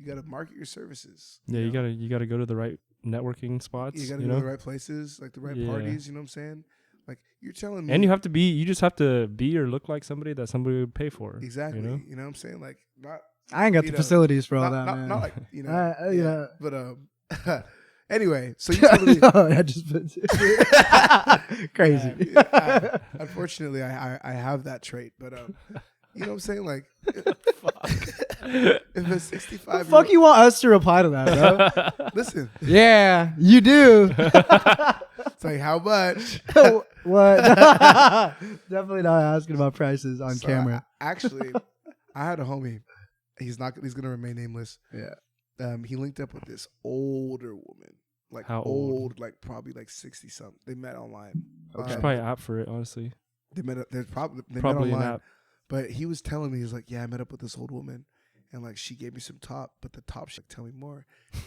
gotta market your services. Yeah, you gotta go to the right networking spots. You gotta go to the right places, like the right parties. You know what I'm saying? Like you're telling me, and you just have to be or look like somebody that somebody would pay for. Exactly. You know, what I'm saying? Like not. I ain't got the facilities for all that, man. Not like yeah. But anyway, so you telling me? No, I just crazy. Unfortunately, I have that trait, but you know what I'm saying? Like, if a 65, Fuck, you want us to reply to that, bro? Listen, yeah, you do. it's like how much? What? Definitely not asking about prices on camera. Actually, I had a homie. He's gonna remain nameless. Yeah. He linked up with this older woman. Like How old? old? Like probably like 60 something. They met online. There's probably an app for it, honestly. They met. There's probably Probably met an online. app. But he was telling me, he's like, yeah, I met up with this old woman, and like she gave me some top, but the top, she like, tell me more.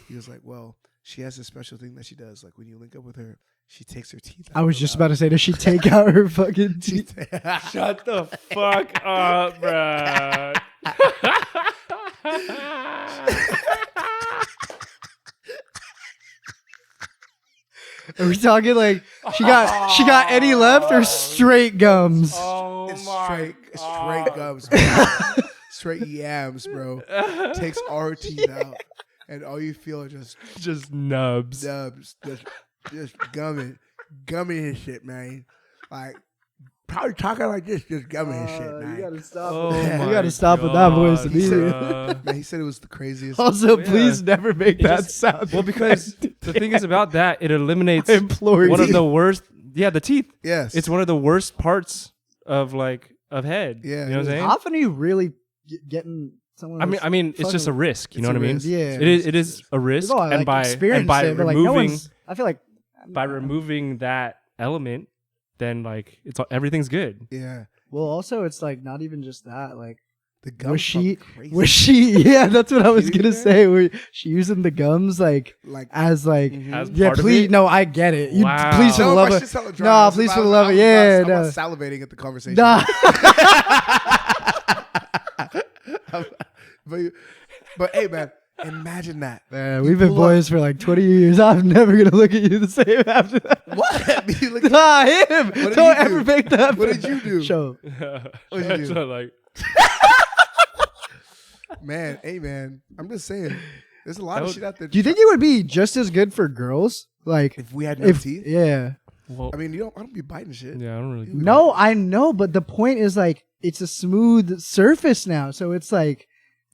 He was like, well, she has a special thing that she does. Like when you link up with her, she takes her teeth out. I was just about to say, does she take out her fucking teeth? Shut the fuck up, bro. Oh Are we talking like she got any left or straight gums? Oh It's my straight gums, bro. Straight yams, bro. Takes our teeth out, and all you feel are just nubs. just gumming his shit, man. Like probably talking like this, just gumming his shit, man. You gotta stop. Oh You my gotta stop with that voice God, immediately. Man, he said it was the craziest. Also, Yeah. please never make that just- sound. Well, because the thing is about that, it eliminates I implore one you. of the worst. Yeah, the teeth. Yes, It's one of the worst parts of head. Yeah, you know what I'm saying? How often are you really getting someone? I mean, it's just a risk. You know It's what a I mean? risk. Yeah. It is a risk, We've all, and by experienced it, but, like, no removing one's- I feel like removing that element, then like everything's good. yeah. Well, also, it's like not even just that. Like, The gums was she? crazy. Was she? Yeah, that's what I was Kidding gonna me? say. Was she using the gums like like as like? Mhm. As Yeah, part of please. it? No, I get it. You Wow. please for the No, love my of. shit's hella dry. No, I was please about- for the I love was of. about- Yeah, I'm no. not salivating at the conversation. Nah. but hey, man, imagine that. Man, we've been pull up- boys for like 20 years. I'm never gonna look at you the same after that. What? You look- Nah, him. did Don't you ever do? make that. What did you do? Show. What'd you do? So, like, Man, hey, man, I'm just saying. There's a lot of would- shit out there. Do you think it would be just as good for girls? Like, if we had no if teeth? yeah. well, I mean, I don't be biting shit. yeah, I don't really. No, I know, but the point is like it's a smooth surface now, so it's like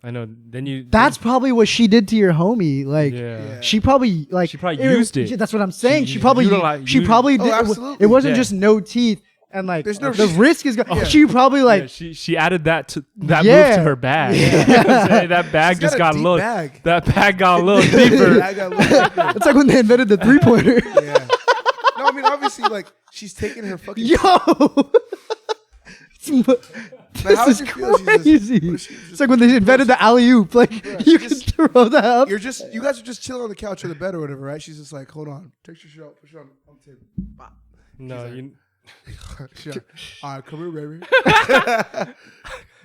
I know. Then you. that's probably what she did to your homie. Like, yeah. she probably like She probably used it. That's what I'm saying. She She probably utilized- she probably Oh, did. absolutely. It wasn't Yeah. just no teeth and like There's no the risk. risk is. Yeah. She probably like Yeah, she added that to that Yeah. move to her bag. Yeah. You know what I'm saying? That bag She's just got got a a deep little. bag. That bag got a little deeper. I got a little deeper. it's like when they invented the 3-pointer. Yeah. No, I mean, obviously, like, she's taking her fucking. Yo, Man, this how is does she feel? She's just- crazy. what if she's It's just- like when they invented the alley oop. Like you can just- throw that up. you guys are just chilling on the couch or the bed or whatever, right? She's just like, hold on, take your shirt off, put it on the table. Bop. No, She's you. Sure. All right, come here, baby.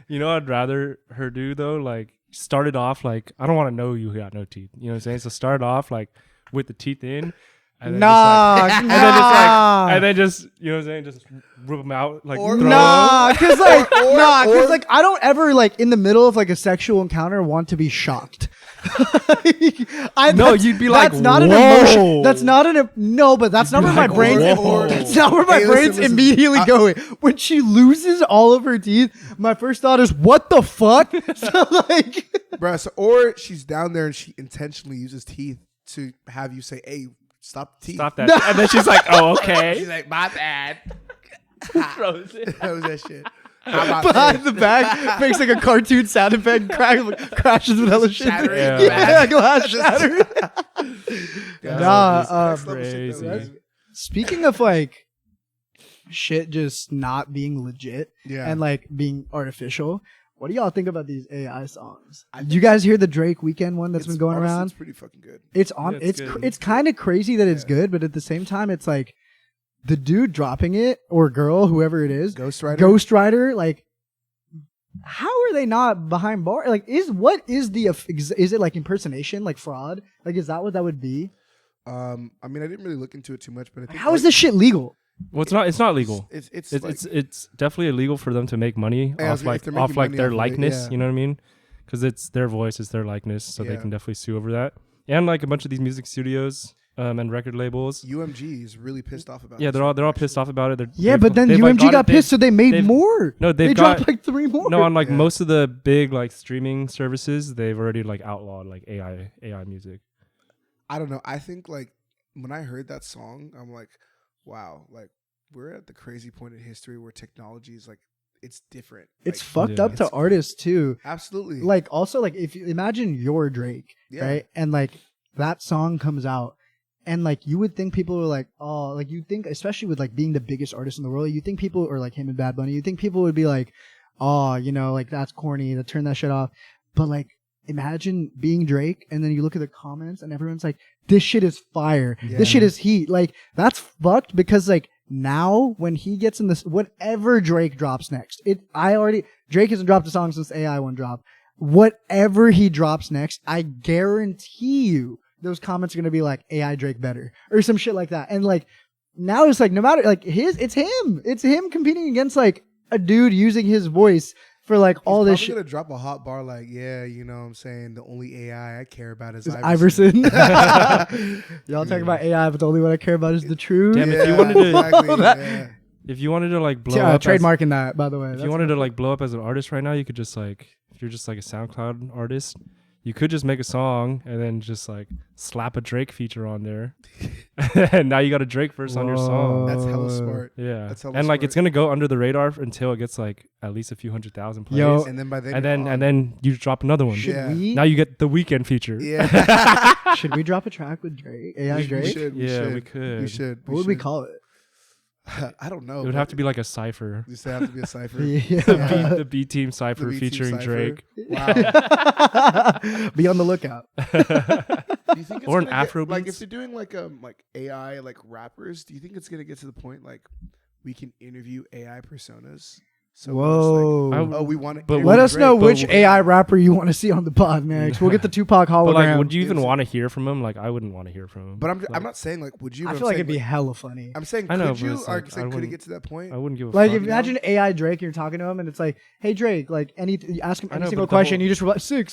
You know, what I'd rather her do though. Like, start it off like I don't want to know you got no teeth. You know what I'm saying? So start off like with the teeth in. And then Nah, just, like, nah. and then just you know what I'm saying, just rip them out like Or- throw 'em. Nah, cause like Or- or- like I don't ever like in the middle of like a sexual encounter want to be shocked. You'd be like, that's not an "Whoa." emotion. That's not an no, but that's not where my like, brain. "Whoa." That's not where my Hey, brain's listen, immediately going. When she loses all of her teeth, my first thought is, "What the fuck?" So like, Bruh, or she's down there and she intentionally uses teeth to have you say, hey, stop the teeth. Stop that. And then she's like, oh, okay. She's like, my bad. Throws it. That was that shit. about behind this? the back makes like a cartoon sound effect, crashes with hella shit. Shattering. Yeah, glass shattering. Yeah, Nah, crazy. speaking of like shit just not being legit Yeah. and like being artificial, what do y'all think about these AI songs? Did you guys hear the Drake Weekend one that's been going honestly, around? It's pretty fucking good. It's on. Yeah, it's it's good. it's kind of crazy that it's Yeah. good, but at the same time, it's like the dude dropping it or girl, whoever it is, Ghost Rider. like. How are they not behind bar? Like, is it like impersonation, like fraud? Like, is that what that would be? I mean, I didn't really look into it too much, but I think How is this shit legal? Well, it's not legal. It's It's definitely illegal for them to make money Yeah, off if like they're making off like money their off of it, likeness. yeah. You know what I mean? Because it's their voice, it's their likeness, so they Yeah. can definitely sue over that. And like a bunch of these music studios and record labels. UMG is really pissed off about. Yeah, this they're all right now, pissed actually. off about it. Yeah, but then they've, like, UMG got they've- pissed, so they made they've- more. No, They they've dropped got like 3 more. no on like Yeah. most of the big like streaming services. They've already like outlawed like AI music. I don't know. I think like when I heard that song, I'm like, wow, like we're at the crazy point in history where technology is like it's different. It's Like, fucked Yeah. up to It's- artists too. absolutely. Like, also, like if you imagine you're Drake, Yeah. right, and like that song comes out. And like you would think people were like, oh, like you think, especially with like being the biggest artist in the world, you think people, or like him and Bad Bunny, you think people would be like, oh, you know, like that's corny, to turn that shit off. But like, imagine being Drake, and then you look at the comments, and everyone's like, this shit is fire, Yeah. this shit is heat. Like that's fucked because like now when he gets in this, whatever Drake drops next, Drake hasn't dropped a song since the AI one dropped. Whatever he drops next, I guarantee you, those comments are gonna be like AI Drake better or some shit like that. And like now it's like no matter like it's him competing against like a dude using his voice for like all He's this probably shit. gonna drop a hot bar like, yeah, you know what I'm saying? The only AI I care about is Is Iverson. Iverson. Y'all talking about AI, but the only one I care about is the truth. Damn, Yeah, if you wanted to- exactly, That- yeah. If you wanted to like blow up, trademarking that, by the way. if you wanted to like blow up as an artist right now, you could just like if you're just like a SoundCloud artist, you could just make a song and then just like slap a Drake feature on there, and now you got a Drake verse on your song. That's hella smart. Yeah, That's hella and like smart. it's gonna go under the radar until it gets like at least a few 100,000 plays, Yo, And then by then, and you're then on. and then you drop another one. should Yeah. we Now you get the Weekend feature. yeah, should we drop a track with Drake? AI we Drake? should. We Yeah, should. we could. We should. What would we call it? I don't know. It would have to be like a cipher. Just have to be a cipher. Yeah. The B Team cipher The B Team featuring cipher. Drake, Wow. Be on the lookout. Do you think it's Or an gonna get- Afro like if beats? they're doing like AI like rappers, do you think it's gonna get to the point like we can interview AI personas? So we're just Whoa. I like, oh, we want to. But Let us know but- which AI rapper you want to see on the pod next. We'll get the Tupac hologram. But like, would you even Is- want to hear from him? Like, I wouldn't want to hear from him. But I'm like, not saying like would you? I but feel I'm like it'd saying, be hella funny. I'm saying I know, could but you? it's Or like, I'm I saying could it wouldn't- get to that point? I wouldn't give a Like, fuck. if imagine AI Drake, you're talking to him, and it's like, "Hey Drake, like you ask him I any know, single but the question, whole- you just reply sick.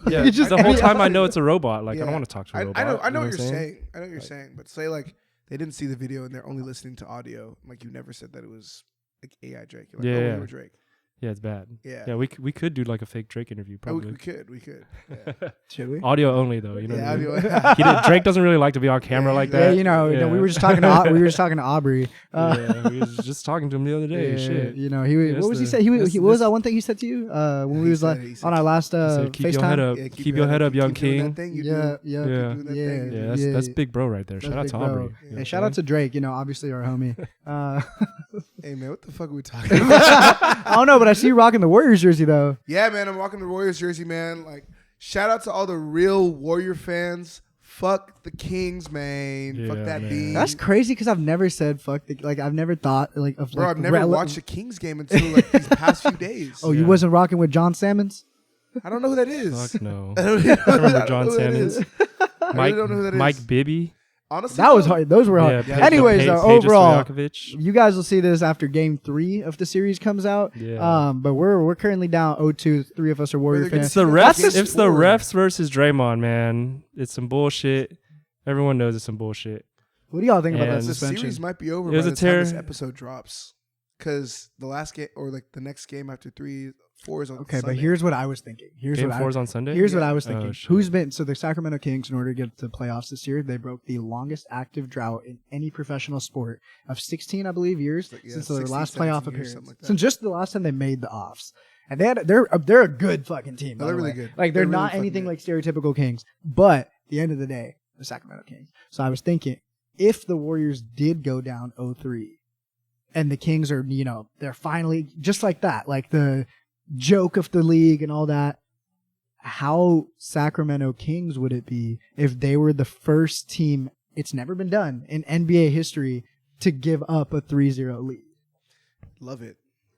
Yeah, It's just the whole every- time I know it's a robot. Like, I Yeah. don't want to talk to a robot. I know you what you're I'm saying. I know what you're saying. But say like they didn't see the video and they're only listening to audio. Like you never said that it was like AI Drake. You're like, oh, Yeah. we were Drake. Yeah, it's bad. Yeah. Yeah, we could do like a fake Drake interview Oh, we probably. could. Yeah. Should we? Audio only though. You know. Yeah, what I mean? audio. Drake doesn't really like to be on camera Yeah, like Yeah, that. you know, Yeah. we were just talking to Aubrey. Yeah, we was just talking to him the other day. yeah, Shit. you know, what that's was he the- say? What that's- was that one thing he said to you when we He was said- like he said- on our last He said, keep your head FaceTime? up. Yeah, Keep your head up, young keep doing king. that thing you're Yeah, doing. yeah, Yeah. Keep doing that Yeah. thing. Yeah, that's big bro right there. That's Shout out big to bro. Aubrey. Hey, shout out to Drake. You know, obviously our homie. Hey man, what the fuck are we talking about? I don't know, but I see you rocking the Warriors jersey though. Yeah, man, I'm rocking the Warriors jersey, man. Like, shout out to all the real Warrior fans. Fuck the Kings, man. Fuck Yeah, that man. bean. That's crazy because I've never said fuck. I've never thought like of Bro, like I've never rele- watched a Kings game until like these past few days. Oh, you Yeah. wasn't rocking with John Salmons? I don't know who that is. Fuck no. I don't know I remember who John that Salmons. is. I really don't know who that is. Mike Bibby. Honestly, That was though, hard. Those were hard. Yeah, Anyways, though, Peja overall, Stojakovic. you guys will see this after Game 3 of the series comes out. Yeah. But we're currently down 0-2. 3 of us are Warrior Brother, fans. It's the That's refs. a It's the sport. refs versus Draymond, man. It's some bullshit. Everyone knows it's some bullshit. What do y'all think about that And the suspension? series might be over It by was the a time this tear- episode drops. Because the last game or like the next game after 3, 4 is on Okay, Sunday. but here's what I was thinking. Game 4 is on Sunday. Here's what Yeah. I was Oh, thinking. shit. Who's been so the Sacramento Kings, in order to get to the playoffs this year, they broke the longest active drought in any professional sport of 16, I believe, years Like, yeah, since their 16, last 17 playoff years, appearance. something like that. Since just the last time they made the offs, and they're a good fucking team. No, by they're the really way. good. Like They're they're really not fucking anything good. like stereotypical Kings, but at the end of the day, the Sacramento Kings. So I was thinking, if the Warriors did go down 0-3, and the Kings are, they're finally just like that, like the joke of the league and all that. How Sacramento Kings would it be if they were the first team, it's never been done in NBA history, to give up a 3-0 lead? Love it.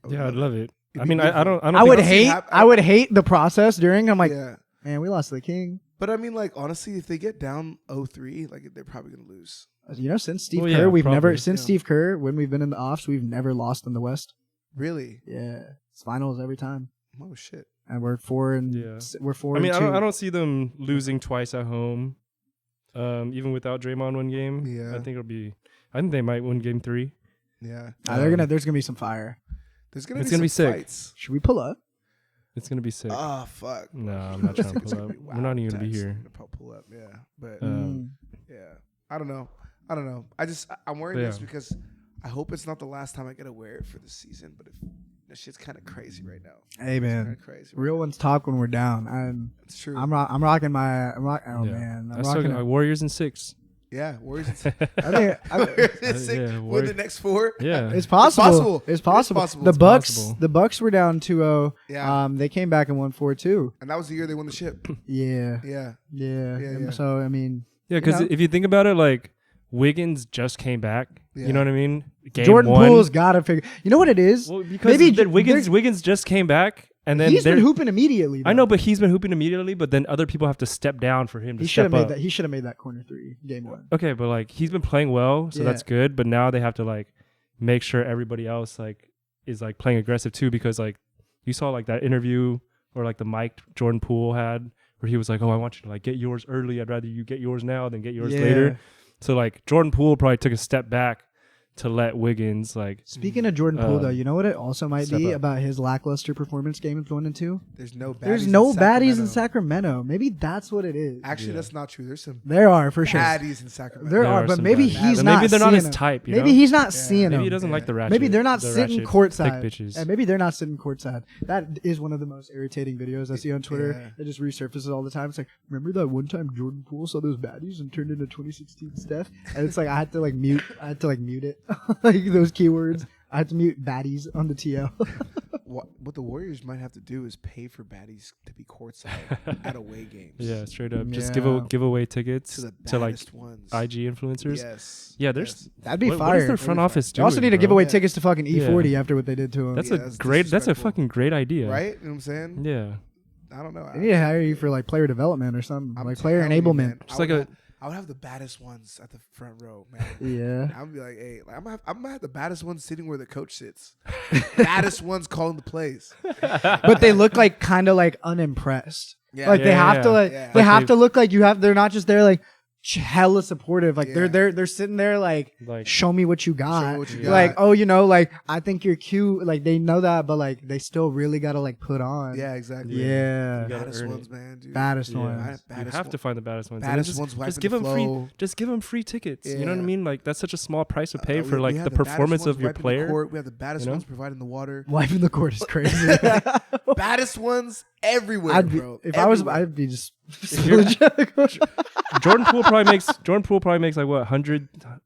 Yeah, I'd love it. It'd I be mean, I don't. I would think- hate I- I would hate the process during. I'm like, yeah. man, we lost to the King. But I mean, like, honestly, if they get down 0-3, like, they're probably going to lose. Since Steve Well, Kerr, yeah, we've probably, never since yeah. Steve Kerr, when we've been in the offs, we've never lost in the West. Really? Yeah, it's finals every time, Oh, shit. and we're 4 and Yeah. we're 4. I mean, and 2. I don't see them losing twice at home, even without Draymond one game. Yeah. I think they might win game 3. Yeah. There's gonna be some fire. There's going to It's be gonna be some sick. fights. Should we pull up? It's gonna be sick. Oh, fuck. No, I'm not trying to It's pull gonna up. be We're not even gonna be Text. here. I'm gonna pull up, yeah. But Um, yeah, I don't know. I'm wearing But this yeah. because I hope it's not the last time I get to wear it for the season. But if that shit's kind of crazy right now. Hey Kind man, of crazy. real ones talk when we're down. It's true. I'm rocking my. Oh yeah. man, I I'm still rocking. got Warriors in 6. yeah, Warriors. I think Warriors in six, yeah, win Warriors- the next 4. Yeah, it's possible. possible. It's possible. It's possible. The It's Bucks. possible. The Bucks were down 2-0. Yeah. They came back and won 4-2. And that was the year they won the ship. Yeah. Yeah. Yeah. Yeah, And yeah. so I mean, yeah. Because know. if you think about it, like Wiggins just came back. Yeah. You know what I mean? Game Jordan 1. Poole's got to figure. You know what it is? Well, because Maybe then Wiggins just came back, and then he's been they're- hooping immediately. I though. know, but he's been hooping immediately. But then other people have to step down for him to He should step have made up. that. He should have made that corner 3 game 1. Okay, but like he's been playing well, so Yeah. that's good. But now they have to like make sure everybody else like is like playing aggressive too, because like you saw like that interview or like the mic Jordan Poole had where he was like, "Oh, I want you to like get yours early. I'd rather you get yours now than get yours Yeah. later." So like Jordan Poole probably took a step back to let Wiggins like. Speaking of Jordan Poole, Uh, though, you know what it also might step be up. about his lackluster performance games 1 and 2? There's no baddies. There's no in baddies in Sacramento. Sacramento. Maybe that's what it is. Actually, Yeah. that's not true. There's some There are for sure. baddies in Sacramento. There are, but some maybe bad- he's But not. Maybe they're not seeing his them. type. You Maybe know? he's not Yeah. seeing Maybe them. he doesn't like the ratchet. Maybe they're not the sitting ratchet courtside. thick bitches. And maybe they're not sitting courtside. That is one of the most irritating videos I see on Twitter. Yeah. It just resurfaces all the time. It's like, remember that one time Jordan Poole saw those baddies and turned into 2016 Steph? And it's like I had to mute it, like those keywords. I had to mute baddies on the TL. What the Warriors might have to do is pay for baddies to be courtside at away games. Yeah, straight up. Just Yeah. give away tickets To the to like baddest ones. IG influencers. Yes. Yeah, there's Yes. That'd be what fire. is their front office They doing? also need to give bro? away Yeah. tickets to fucking E40 after what they did to him. That's Yeah, a that's great. That's a disrespectful. fucking great idea. Right? You know what I'm saying? Yeah. I don't know. They need to hire you for like player development or something, I'm like player telling you, enablement. man, Just like I would have the baddest ones at the front row, man. Yeah. I would be like, hey, I'm gonna have the baddest ones sitting where the coach sits. Baddest ones calling the plays. But they look like kind of like unimpressed. Yeah. Like they Yeah, have to yeah. like Yeah. they Like have they- to look like you have. They're not just there like hella supportive. Like Yeah. they're sitting there like Like show me what you got. Show me what you got. Like oh like I think you're cute. Like they know that, but like they still really gotta like put on. Yeah, exactly. Yeah. You gotta Baddest earn it. ones, man. Dude. Baddest Yeah. ones. you Baddest have one- to find the baddest ones. And baddest just, ones wiping just give the them free. flow. Just give them free tickets. You know what I Yeah. mean? Like that's such a small price to pay We- for we like have the baddest performance ones of your wiping the player. court. We have the baddest You know? ones providing the water. Wiping the court is crazy. Baddest ones everywhere, I'd be, bro. if I was, Everywhere. I'd be just. you're- He Jordan Poole probably makes like what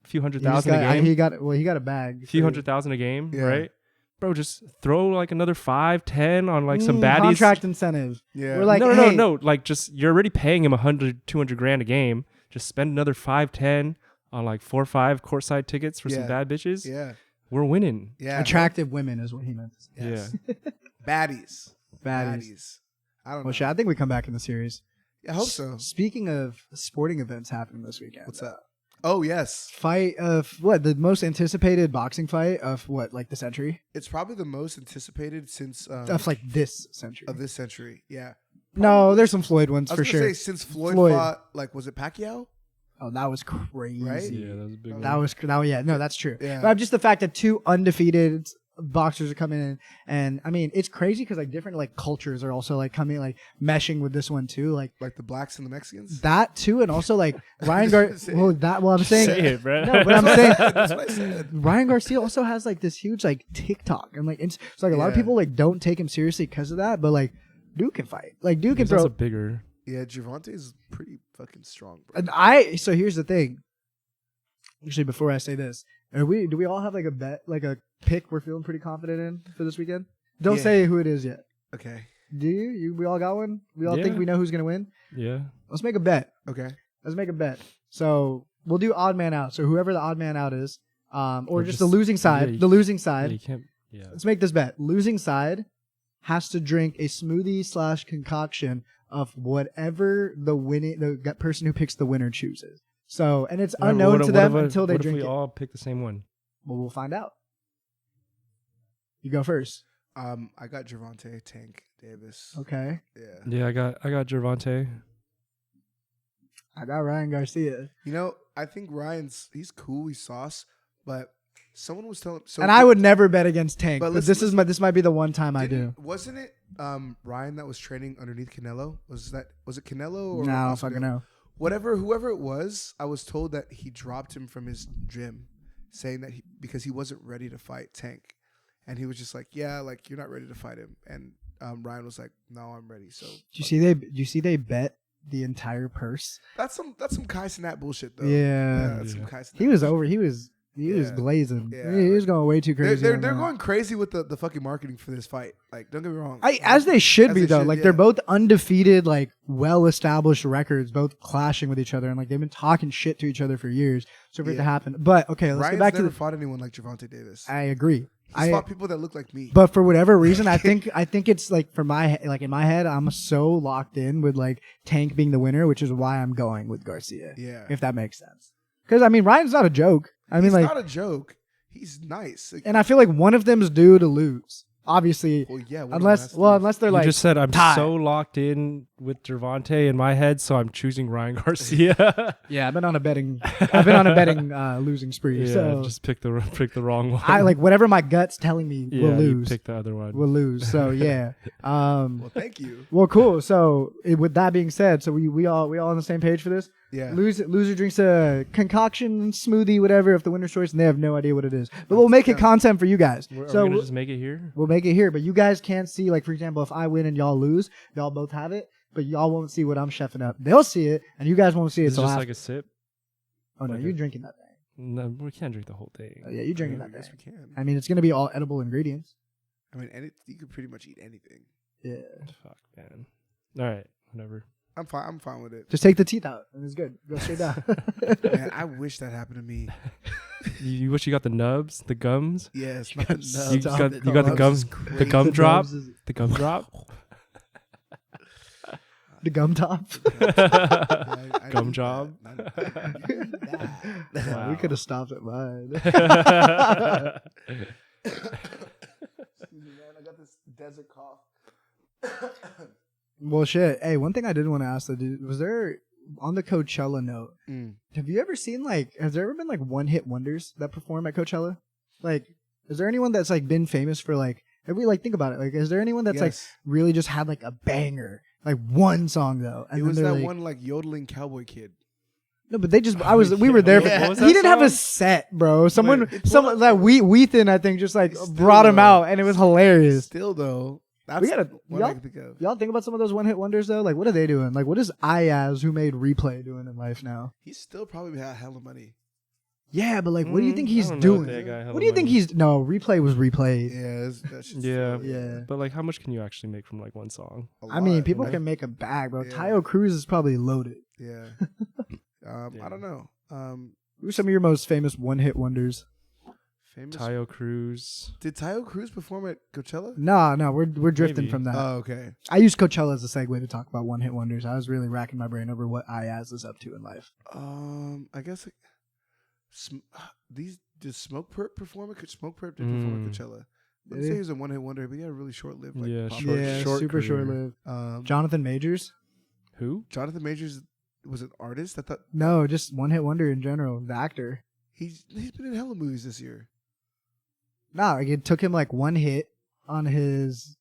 few hundred just thousand a got, game. he got a bag. Few hundred thousand a game, Yeah. right? Bro, just throw like another 5, 10 on like some baddies. Contract incentive. Yeah. We're like, no, hey, like just you're already paying him 100, 200 grand a game. Just spend another 5, 10 on like 4 or 5 courtside tickets for some Yeah. bad bitches. Yeah. We're winning. Yeah. attractive women is what he meant. Yes. Yeah. Baddies. Baddies. I don't know. Well, shit, I think we come back in the series. I hope so. Speaking of sporting events happening this weekend, What's that? Oh, yes. fight of what the most anticipated boxing fight of what like the century It's probably the most anticipated since of like this century. of this century. Yeah. No, there's some Floyd ones I was for gonna sure. say since Floyd Floyd. fought, like, was it Pacquiao? Oh, that was crazy. Right? Yeah, that was a big one. That was yeah. No, that's true. Yeah. But just the fact that two undefeated boxers are coming in, and I mean it's crazy because like different like cultures are also like coming like meshing with this one too, like the blacks and the Mexicans. that too, and also like Ryan Garcia. Well, I'm saying Say it, bro. no, but I'm saying That's what I said. Ryan Garcia also has like this huge like TikTok, and like it's like a lot of Yeah. people like don't take him seriously because of that, but like dude can fight, like dude can He's throw. also bigger. Yeah, Javante is pretty fucking strong, bro. And so here's the thing. Actually, before I say this, do we all have like a bet, like a pick we're feeling pretty confident in for this weekend? Don't Yeah. say who it is yet. Okay. Do you? We all got one? We all think Yeah. we know who's gonna win? Yeah. Let's make a bet. Okay. Let's make a bet. So we'll do odd man out. So whoever the odd man out is, or Or just just- the losing side. yeah, you- the losing Yeah, side. you can't. Yeah. Let's make this bet. Losing side has to drink a smoothie / concoction of whatever the person who picks the winner chooses. So, and it's Alright, unknown what- to what them if- until they what drink if it. we all pick the same one? Well, we'll find out. You go first. I got Javante Tank Davis. Okay. Yeah. Yeah, I got Gervonta. I got Ryan Garcia. You know, I think he's cool, he's sauce, but someone was telling so And I would never bet against Tank, But but listen, this might be the one time I do. Wasn't it Ryan that was training underneath Canelo? Was it Canelo or No, I don't Oscar? fucking know. Whoever it was, I was told that he dropped him from his gym, saying that because he wasn't ready to fight Tank, and he was just like, yeah, like you're not ready to fight him, and Ryan was like, no, I'm ready. So Do you see they bet the entire purse? that's some Kai Cenat bullshit though. Yeah. that's some Yeah. Kai Cenat He was bullshit. over. He was Yeah. glazing. Yeah. He was going way too They're, crazy. they're, on they're that. going crazy with the fucking marketing for this fight. Like, don't get me wrong. As they should As be they though. should, Like yeah. they're both undefeated, like well-established records, both clashing with each other, and like they've been talking shit to each other for years. So for it to Yeah. happen, but okay, let's Ryan's get back to never the. fought anyone like Javante Davis. I agree. He's fought people that look like me. But for whatever reason, I think it's like in my head, I'm so locked in with like Tank being the winner, which is why I'm going with Garcia. Yeah. If that makes sense. Because I mean, Ryan's not a joke. I mean, He's like, not a joke. He's nice. Like, and I feel like one of them's due to lose. Obviously, well, yeah. one of them has unless to lose. unless they're You like just said I'm tied. so locked in with Gervonta in my head, so I'm choosing Ryan Garcia. Yeah, I've been on a betting losing spree. Yeah, so just pick the wrong one. I like whatever my gut's telling me yeah, we'll you lose. pick the other one. We'll lose. So yeah. Well, thank you. Well, cool. So with that being said, so we all on the same page for this. Yeah. Loser drinks a concoction smoothie, whatever, if the winner's choice, and they have no idea what it is. But we'll make it content for you guys. Are So we gonna just make it here? we'll make it here. But you guys can't see, like for example, if I win and y'all lose, y'all both have it, but y'all won't see what I'm chefing up. They'll see it, and you guys won't see it Is it till just after. like a sip? Oh no, like you're a- drinking that thing. No, we can't drink the whole thing. Oh, yeah, you're drinking I that guess thing. we can. I mean, it's gonna be all edible ingredients. I mean, you could pretty much eat anything. Yeah. Fuck, man. All right, whatever. I'm fine. I'm fine with it. Just take the teeth out, and it's good. Go straight down. Man, I wish that happened to me. You wish you got the nubs, the gums, Yes, not the got nubs. you Stop got it. you got the Nubs gum, is the gum crazy. drop, Nubs is- the gum drop, The gum top. I Gum need job. that. I need that. Yeah, we could have stopped at mine. Excuse me, man. I got this desert cough. Well, shit. Hey, one thing I did want to ask, though, dude, was there on the Coachella note? Mm. Have you ever seen has there ever been like one-hit wonders that perform at Coachella? Like, is there anyone that's like been famous for like? If we like think about it, like, is there anyone that's like Yes. really just had like a banger, like one song though? And It then was they're that like, one like yodeling cowboy kid. No, but they just we were there. Yeah. For, What was he that didn't have a song? set, bro. Someone, Wait, someone that Weethan, I think, just like Still brought him though. out, and it was hilarious. Still though, that's We gotta- what y'all- I can think of. Y'all think about some of those one-hit wonders though? Like, what are they doing? Like, what is Ayaz, who made Replay, doing in life now? He still probably had hella money. Yeah, but like, what do you think I he's don't know if doing? that guy had What do you think money. he's? No, Replay was replayed. Yeah, that shit's Yeah. still- Yeah. But like, how much can you actually make from like one song? a I mean, lot, people you know? can make a bag, bro. Yeah. Tayo Cruz is probably loaded. Yeah. Yeah. I don't know. Who are some of your most famous one-hit wonders? Famous. Tayo Cruz. Did Tayo Cruz perform at Coachella? No, we're drifting Maybe. from that. Oh, okay. I use Coachella as a segue to talk about one-hit wonders. I was really racking my brain over what Ayaz is up to in life. I guess like, did Smoke Perp perform at Smoke Perp did perform at Coachella? Did Let's he? say he was a one-hit wonder, but he had a really short-lived. Like, Yeah, pop short- yeah, short super career. short-lived. Jonathan Majors? Who? Jonathan Majors was an artist. I thought No, just one-hit wonder in general. The actor. he's been in hella movies this year. No, like, it took him like one hit on his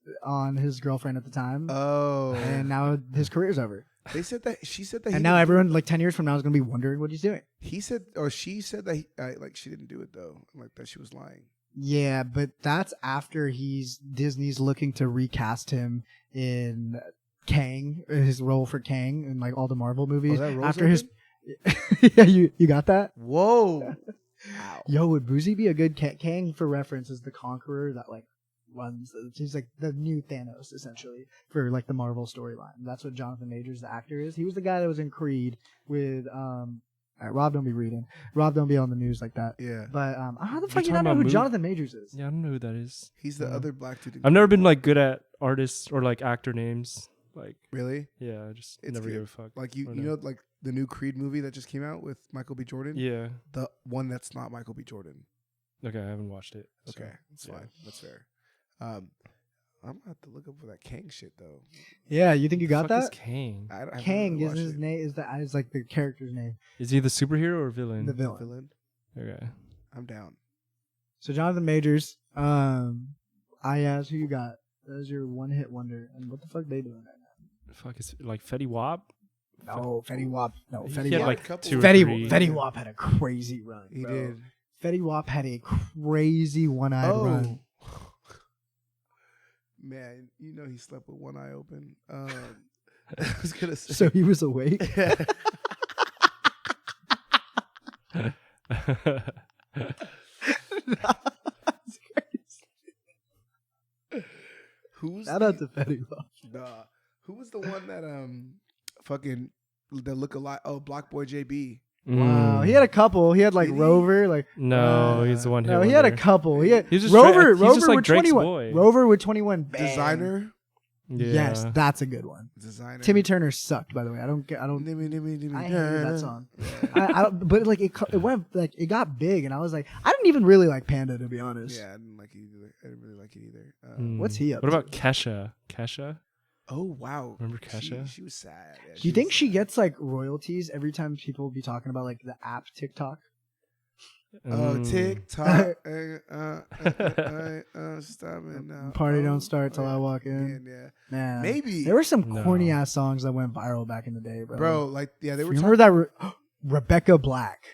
girlfriend at the time, Oh, and now his career's over. they said that she said that, And now everyone, like 10 years from now, is gonna be wondering what he's doing. he said or she said that like she didn't do it though, like that she was lying. Yeah, but that's after Disney's looking to recast him in Kang, his role for Kang in like all the Marvel movies. that role's After his, open? yeah, you got that? Whoa. Wow. Yo, would Boozy be a good Kang? For reference, is the Conqueror that like runs. He's like the new Thanos essentially for like the Marvel storyline. That's what Jonathan Majors, the actor, is. He was the guy that was in Creed with all right, Rob, don't be reading. Rob, don't be on the news like that. Yeah. But how the fuck you talking not know about who movie? Jonathan Majors is? Yeah, I don't know who that is. He's the other black dude. I've never been like good at artists or like actor names. Like, Really? yeah, I just It's never good. give a fuck. Like you Or you no. know like the new Creed movie that just came out with Michael B. Jordan? Yeah. The one that's not Michael B. Jordan. Okay, I haven't watched it. so, Okay, that's yeah. fine. That's fair. I'm gonna have to look up for that Kang shit though. Yeah, you think you got Fuck is that? Kang? I haven't Kang really is watched his it. name. Is like the character's name, Is he the superhero or villain? the villain. Villain. Okay. I'm down. So Jonathan Majors, I asked who you got. That was your one hit wonder, and what the fuck they doing right Fuck, is it like Fetty Wap? now? No, Fetty Wap. No, He Fetty had Wap. like couple- two or Fetty three. Fetty Wap had a crazy run. He bro. did. Fetty Wap had a crazy one-eyed run. Man, you know he slept with one eye open. I was gonna say. So he was awake. Who's Shout out to Fetty Wap. Nah. Who was the one that fucking that look alike? Oh, Block Boy JB. Wow, he had a couple. He had like Did he? Rover, like No, he's the one. no, he had a couple. He had He's just Rover. he's Rover just like with Drake's 21. boy. Rover with 21. Bang. Designer. Yeah. Yes, that's a good one. Designer. Timmy Turner sucked, by the way. I don't. Nimmy, I hated that song. I don't, but like it went like it got big, and I was like, I didn't even really like Panda, to be honest. Yeah, I didn't like it either. I didn't really like it either. What's he up What to? about Kesha? Kesha? Oh wow. Remember Kesha? She was sad. Yeah, Do you was think she sad. gets like royalties every time people be talking about like the app TikTok? Oh, Mm. TikTok. Stop it now. Party Oh, don't start till I walk in. man, yeah. Man, Maybe. there were some No. corny ass songs that went viral back in the day, bro. Bro, like yeah, they were you remember that Rebecca Black?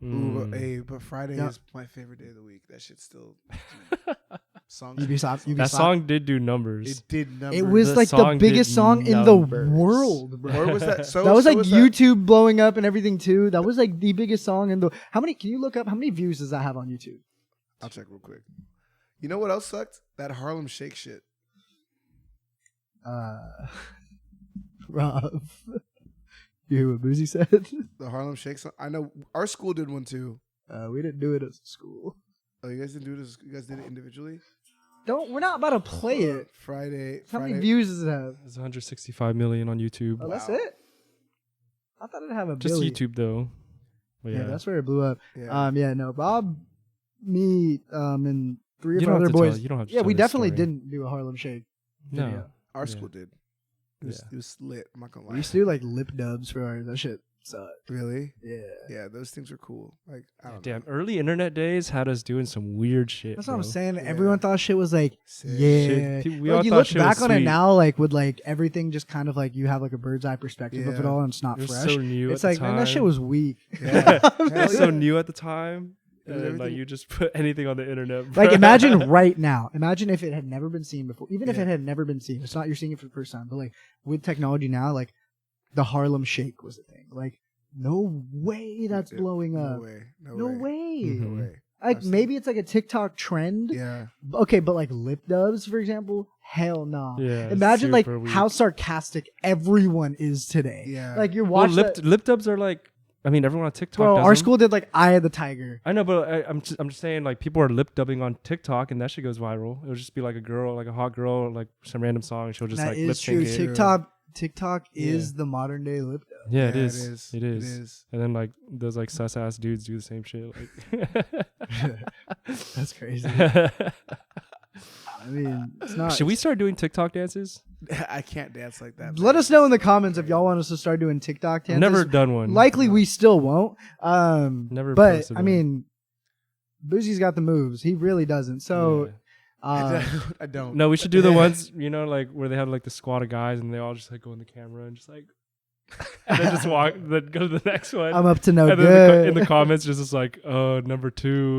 Mm. Hey, but Friday Yeah. is my favorite day of the week. That shit's still song. That song did do numbers. It did numbers. It was The like the song biggest did song in the numbers. world, bro. Where was that? So That was so like that- YouTube blowing up and everything too. That was like the biggest song in the. How many? Can you look up how many views does that have on YouTube? I'll check real quick. You know what else sucked? That Harlem Shake shit. Rob, you hear what Boozy said? The Harlem Shake song. I know our school did one too. We didn't do it as a school. Oh, you guys didn't do it. You guys did it individually. We're not about to play it. Friday. How many Friday. views does it have? It's 165 million on YouTube. Oh, that's Wow. it. I thought it'd have a Just billion. YouTube though. But Yeah, yeah. that's where it blew up. Yeah. Yeah, no, Bob, me, and three of You our don't other have to tell- boys. you don't have to Yeah, tell we this definitely story. didn't do a Harlem Shake. No. video. Our Yeah. school did. It was lit. I'm not gonna lie. We used to do like lip dubs for ours. That shit sucked. Really? Yeah. Yeah, those things were cool. Like I don't Damn, know. early internet days had us doing some weird shit. That's what I'm bro. saying. Yeah. Everyone thought shit was like, Sick. yeah. Shit, we Like, all you thought look shit was back on it sweet. now, like with like everything just kind of like you have like a bird's eye perspective of it Yeah. all, and it's not It was fresh. so new It's at like, the man, time. that shit was weak. Yeah. It Hell was so yeah. new at the time. It was And like everything- you just put anything on the internet. Bro. Like imagine right now. Imagine if it had never been seen before. Even if Yeah. it had never been seen. It's not you're seeing it for the first time, but like with technology now, like the Harlem Shake was a thing. Like no way that's Yeah, blowing no up. way. No, No way. way. Mhm. No way. Like I've seen- maybe it's like a TikTok trend. Yeah. Okay, but like lip dubs, for example, hell no. Yeah, Imagine like super weak. how sarcastic everyone is today. Yeah. Like you're Well, watching. lip dubs are like. I mean, everyone on TikTok. Bro, does our them. school did like Eye of the Tiger. I know, but I'm just saying, like people are lip dubbing on TikTok, and that shit goes viral. It'll just be like a girl, like a hot girl, like some random song, and she'll just That like is lip true. sync it. TikTok is the modern day lip dub. Yeah, Yeah, it is. It is. It is. And then like those like sus ass dudes do the same shit. Like, That's crazy. I mean, it's not. should we start doing TikTok dances? I can't dance like that. Let man. us know in the comments if y'all want us to start doing TikTok I've dances. never done one. Likely we still won't. Never But posted I one. mean, Boozie's got the moves. He really doesn't. So, I don't. No, we should do the ones, like where they have like the squad of guys and they all just like go in the camera and just like, and then just walk, then go to the next one. I'm up to no and good. then in the comments, just like, number 2.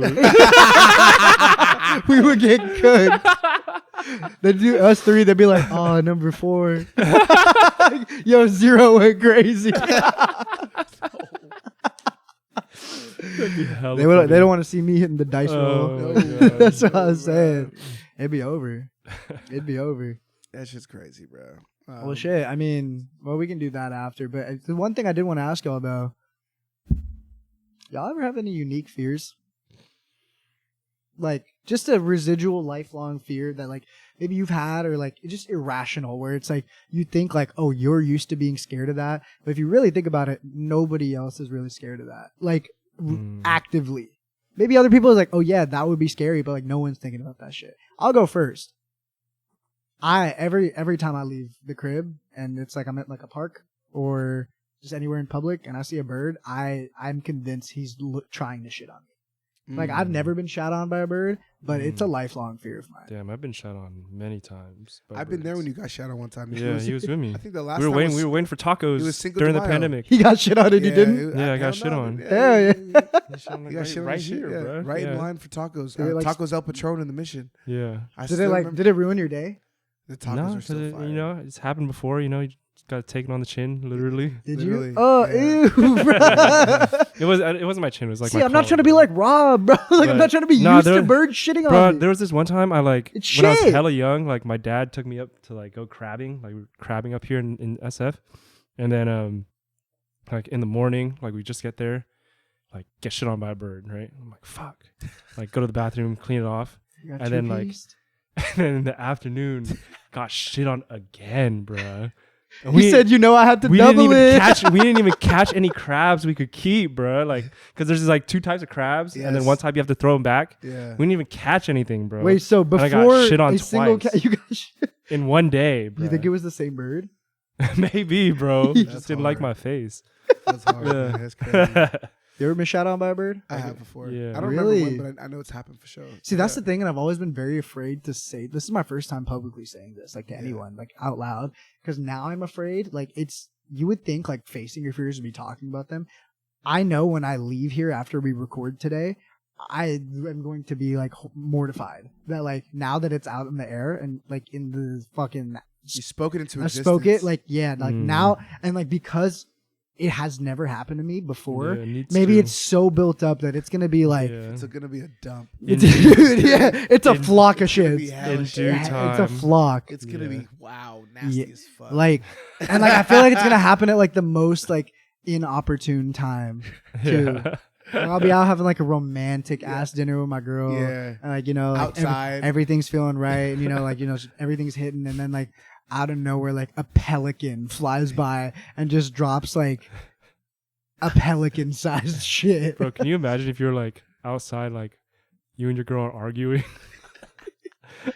We would get cooked. They'd do us 3. They'd be like, oh, number 4. Yo, 0 went crazy. They don't want to see me hitting the dice roll. That's what I was saying. It'd be over. It'd be over. That's just crazy, bro. Well, shit. I mean, we can do that after. But the one thing I did want to ask y'all though, y'all ever have any unique fears? Like just a residual lifelong fear that like maybe you've had, or like it's just irrational, where it's like you think like, oh, you're used to being scared of that, but if you really think about it, nobody else is really scared of that. Like actively. Maybe other people is like, oh yeah, that would be scary, but like no one's thinking about that shit. I'll go first. Every time I leave the crib and it's like I'm at like a park or just anywhere in public and I see a bird, I'm convinced he's trying to shit on me. Like I've never been shot on by a bird, but it's a lifelong fear of mine. Damn, I've been shot on many times. I've been there when you got shot on one time. Yeah, he was with me. I think the last we were time waiting. We were waiting for tacos during the pandemic. He got shit on and you didn't? Yeah, I got shit on. Yeah. You got shit on right shit, here, bro. Right in line for tacos. Like, Tacos El Patron in the Mission. Yeah. Did it ruin your day? The tacos are still fire. it's happened before. You just got taken on the chin, literally. Did Literally, you? Oh, yeah. ew, bro. It wasn't my chin. It was like See, my I'm not collar, trying to be bro. like Rob, bro. Like I'm not trying to be used to birds shitting Bro, on me. there was this one time when I was shit. hella young, like my dad took me up to like go crabbing, like we were crabbing up here in SF, and then like in the morning, like we just get there, like get shit on by a bird, right? I'm like fuck, like go to the bathroom, clean it off, and then like, and then in the afternoon, got shit on again, bruh. He said, I had to we double we didn't even catch any crabs we could keep, bro. Like, because there's like 2 types of crabs, and then one type you have to throw them back. Yeah. We didn't even catch anything, bro. Wait, so before I got shit on a single twice you got shit. in one day, bro. You think it was the same bird? Maybe, bro. That's Just didn't like hard. my face. That's hard. Man. That's crazy. You ever been shot on by a bird? I have before. Yeah. I don't Really? remember when, but I know it's happened for sure. See, that's the thing, and I've always been very afraid to say. This is my first time publicly saying this, like to anyone, like out loud, because now I'm afraid. Like you would think like facing your fears would be talking about them. I know when I leave here after we record today, I am going to be like mortified that like now that it's out in the air and like in the fucking. You spoke it into I existence. spoke it like now and like because. It has never happened to me before. Yeah, maybe it's so built up that it's gonna be like It's gonna be a dump. dude, it's a flock of shit. In due time. It's a flock. It's gonna be nasty as fuck. Like, and like I feel like it's gonna happen at like the most like inopportune time too. Yeah. Like, I'll be out having like a romantic ass dinner with my girl. Yeah. And like like, outside, everything's feeling right. And like everything's hitting, and then like. Out of nowhere, like a pelican flies by and just drops like a pelican-sized shit. Bro, can you imagine if you're like outside, like you and your girl are arguing,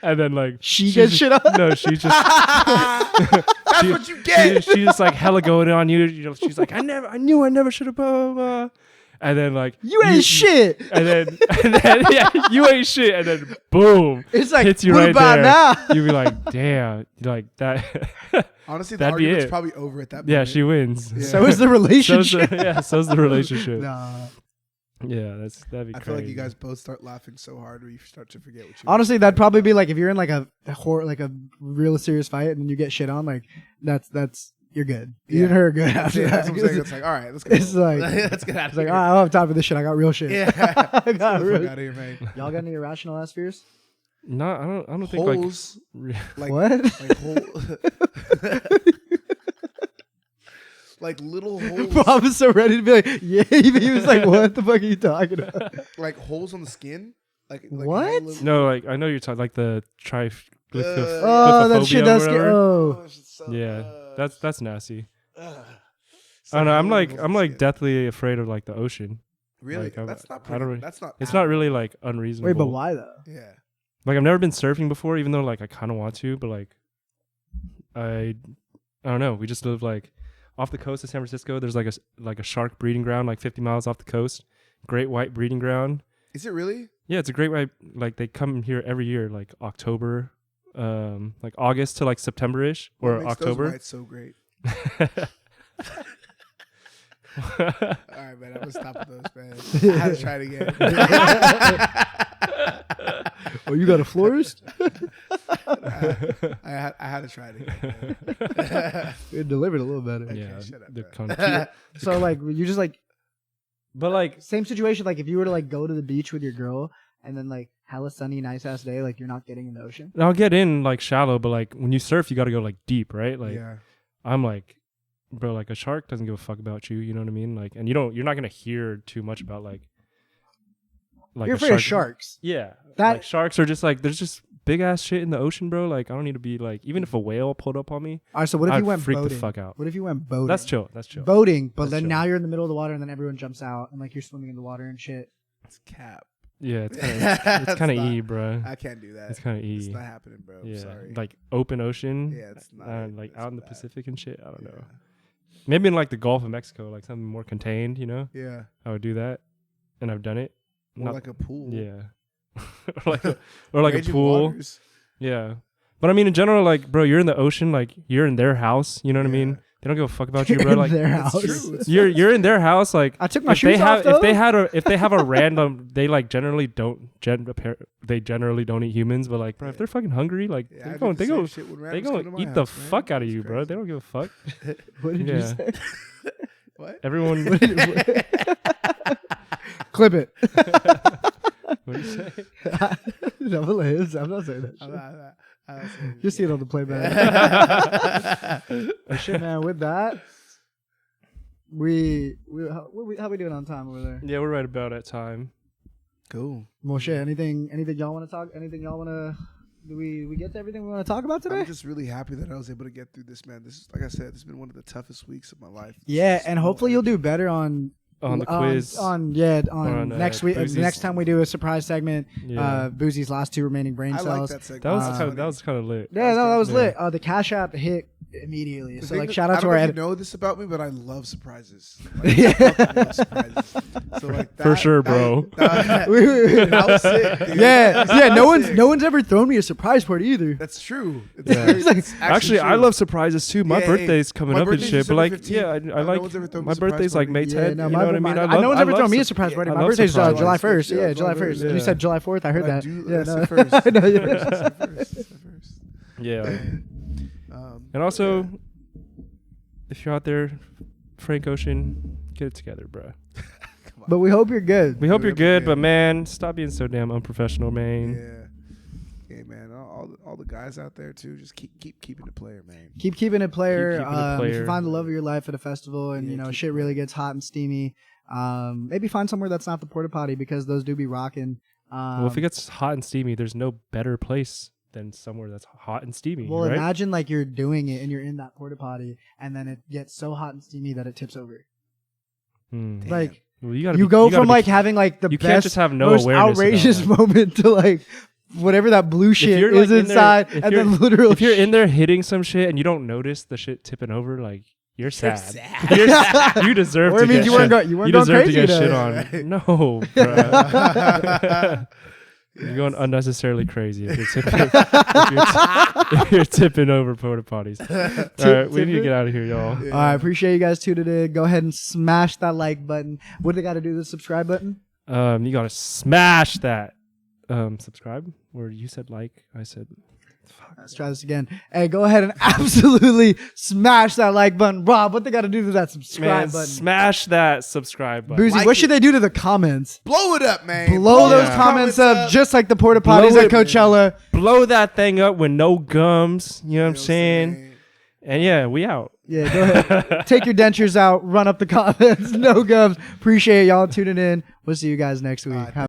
and then like she gets shit on? No, she just that's what you get. She just like hella going on you. She's like, I knew I never should have blah, blah, blah. And then like you ain't shit. And then yeah, you ain't shit. And then boom, it's like hits you what right about there. now? You'd be like, damn, like that. Honestly, the that'd be argument's it. probably over at that moment. Yeah, she wins. Yeah. So is the relationship. So's the relationship. Nah. Yeah, that'd be crazy. I feel like you guys both start laughing so hard where you start to forget what you. Honestly, that'd probably be like if you're in like a real serious fight and then you get shit on, like that's you're good. You and her are good after that. That's what I'm saying. It's like, all right, let's go. It's like let's get out it's of like, here. all right, I don't have time for this shit. I got real shit. Yeah, I got get the real. fuck out of here, man. Y'all got any irrational ass fears? No, I don't think Holes, like What? like like little holes, Bob was so ready to be like, yeah. He was like, what the fuck are you talking about? like holes on the skin. Like What? little- no, like I know you're talking like the Oh, that shit does scare. Oh, yeah, that's nasty. I don't know. I'm like deathly afraid of like the ocean. Really? Like, That's not. I don't really- That's not. It's not really like unreasonable. wait, but why though? Yeah. Like I've never been surfing before, even though like I kind of want to, but like I don't know. We just live like off the coast of San Francisco. There's like a shark breeding ground like 50 miles off the coast. Great white breeding ground. Is it really? Yeah, it's a great way. Like they come here every year, like October, like August to like September-ish What or makes October. Those whites so great. All right, man. I'm gonna stop with those, man. I had to try it again. Oh, you got a florist? I had to try it again. Man. It delivered a little better. Okay, Yeah, shut up, they're bro. kind of cute. So like you just like But like, same situation. Like if you were to like go to the beach with your girl and then like hella sunny, nice ass day, like you're not getting in the ocean. I'll get in like shallow, but like when you surf, you got to go like deep, right? Like Yeah. I'm like, bro, like a shark doesn't give a fuck about you. You know what I mean? Like, and you're not gonna hear too much about like You're a afraid of sharks. Yeah, That- like sharks are just like there's just big ass shit in the ocean, bro. Like I don't need to be like even if a whale pulled up on me, All right, so what if I'd you went freak boating? the fuck out. What if you went boating? That's chill. That's chill. Boating, but That's then chill. now you're in the middle of the water and then everyone jumps out and like you're swimming in the water and shit. It's cap. Yeah, it's kind of not- E, bro. I can't do that. It's kind of It's E. not happening, bro. I'm Yeah, sorry. like open ocean. Yeah, it's not. Like It's out in the bad. Pacific and shit. I don't Yeah. know. Maybe in like the Gulf of Mexico, like something more contained. You know, Yeah. I would do that, and I've done it. More Not- like a pool. Yeah, or like a Raging pool. waters. Yeah, but I mean, in general, like, bro, you're in the ocean, like, you're in their house. You know what I Yeah. mean? They don't give a fuck about you, bro. Like, their It's house. true. It's you're in their house, like. I took my If shoes they off have though. if they have a random they like generally don't they generally don't eat humans, but like, bro, if they're fucking hungry, like Yeah, I they do go the they same go shit when they randoms go come to my eat the house, man. fuck out of It's you, bro. crazy. They don't give a fuck. What did Yeah. you say? What? Everyone. Clip it. What do you say? I'm not saying that shit. I'm not saying Just see it on the playback. But shit, man. With that, how we doing on time over there? Yeah, we're right about at time. Cool. Well, shit. Anything y'all want to talk? Anything y'all want to? Do we get to everything we want to talk about today? I'm just really happy that I was able to get through this, man. This is, like I said, this has been one of the toughest weeks of my life. Yeah, Just and no hopefully you'll energy. do better on On the quiz. on next week. Boozy's- Next time we do a surprise segment, Yeah. Boozy's last 2 remaining brain I like cells. that segment. That was Uh, that was kind of lit. Yeah, no, that was Yeah. lit. The Cash App hit immediately. The So thing like, that- shout out I to don't our know if edit. you know this about me, but I love surprises. Like, Yeah. I fucking love surprises. So like For sure, bro. That was sick, dude. Yeah, That yeah. No was one's sick. no one's ever thrown me a surprise party either. That's true. It's Yeah. very- It's like- it's Actually, I true. love surprises too. My Yeah, birthday's coming my up and birthday's shit, but like, December yeah, I 15th. No like one's ever thrown me my a surprise birthday's like May party. 10th. no, you know what I mean? no one's ever thrown me a love surprise party. I My love birthday's surprises. July 1st. Yeah, Yeah, July July 1st. 1st. You said July 4th. I heard But I that. do- Yeah, that's no. the first. I know, yeah. That's the first. That's the first. Yeah. Um, And also, yeah. if you're out there, Frank Ocean, get it together, bro. Come on. But we hope you're good. We hope Yeah, you're good, yeah. but man, stop being so damn unprofessional, man. Yeah. Yeah, man. All the guys out there too. Just keep keeping the player, man. Keep keeping it player. Keep keeping it If player. you find the love of your life at a festival and Yeah, you know keep shit it really player. gets hot and steamy, maybe find somewhere that's not the porta potty because those do be rocking. Well, if it gets hot and steamy, there's no better place than somewhere that's hot and steamy, well, right? imagine like you're doing it and you're in that porta potty and then it gets so hot and steamy that it tips over. Hmm. Damn. Like Well, you gotta you be- go gotta from be- like having like the you can't best, just have no most awareness about outrageous that. moment to like whatever that blue shit you're, is like, in there- inside, if and you're- then literally if you're in there hitting some shit and you don't notice the shit tipping over, like you're sad. sad. You're s- you deserve Or to it means get you weren't shit. go- you weren't you going deserve to crazy get shit enough. on. No, bro. You're going unnecessarily crazy if you're tipping, if you're tipping over porta potties. All right, we need to get out of here, y'all. Yeah. All right, appreciate you guys tuning in. Go ahead and smash that like button. What do they got to do? The subscribe button. You gotta smash that subscribe. Or you said like, I said. Let's try this again. Hey, go ahead and absolutely smash that like button. Rob, what they got to do to that subscribe Man, button? smash that subscribe button. Boozy, Like what should it. they do to the comments? Blow it up, man. Blow those Yeah. comments up just like the porta Blow potties at it. Coachella. Blow that thing up with no gums. You know what I'm saying? And yeah, we out. Yeah, go ahead. Take your dentures out. Run up the comments. No gums. Appreciate y'all tuning in. We'll see you guys next week. All right, Have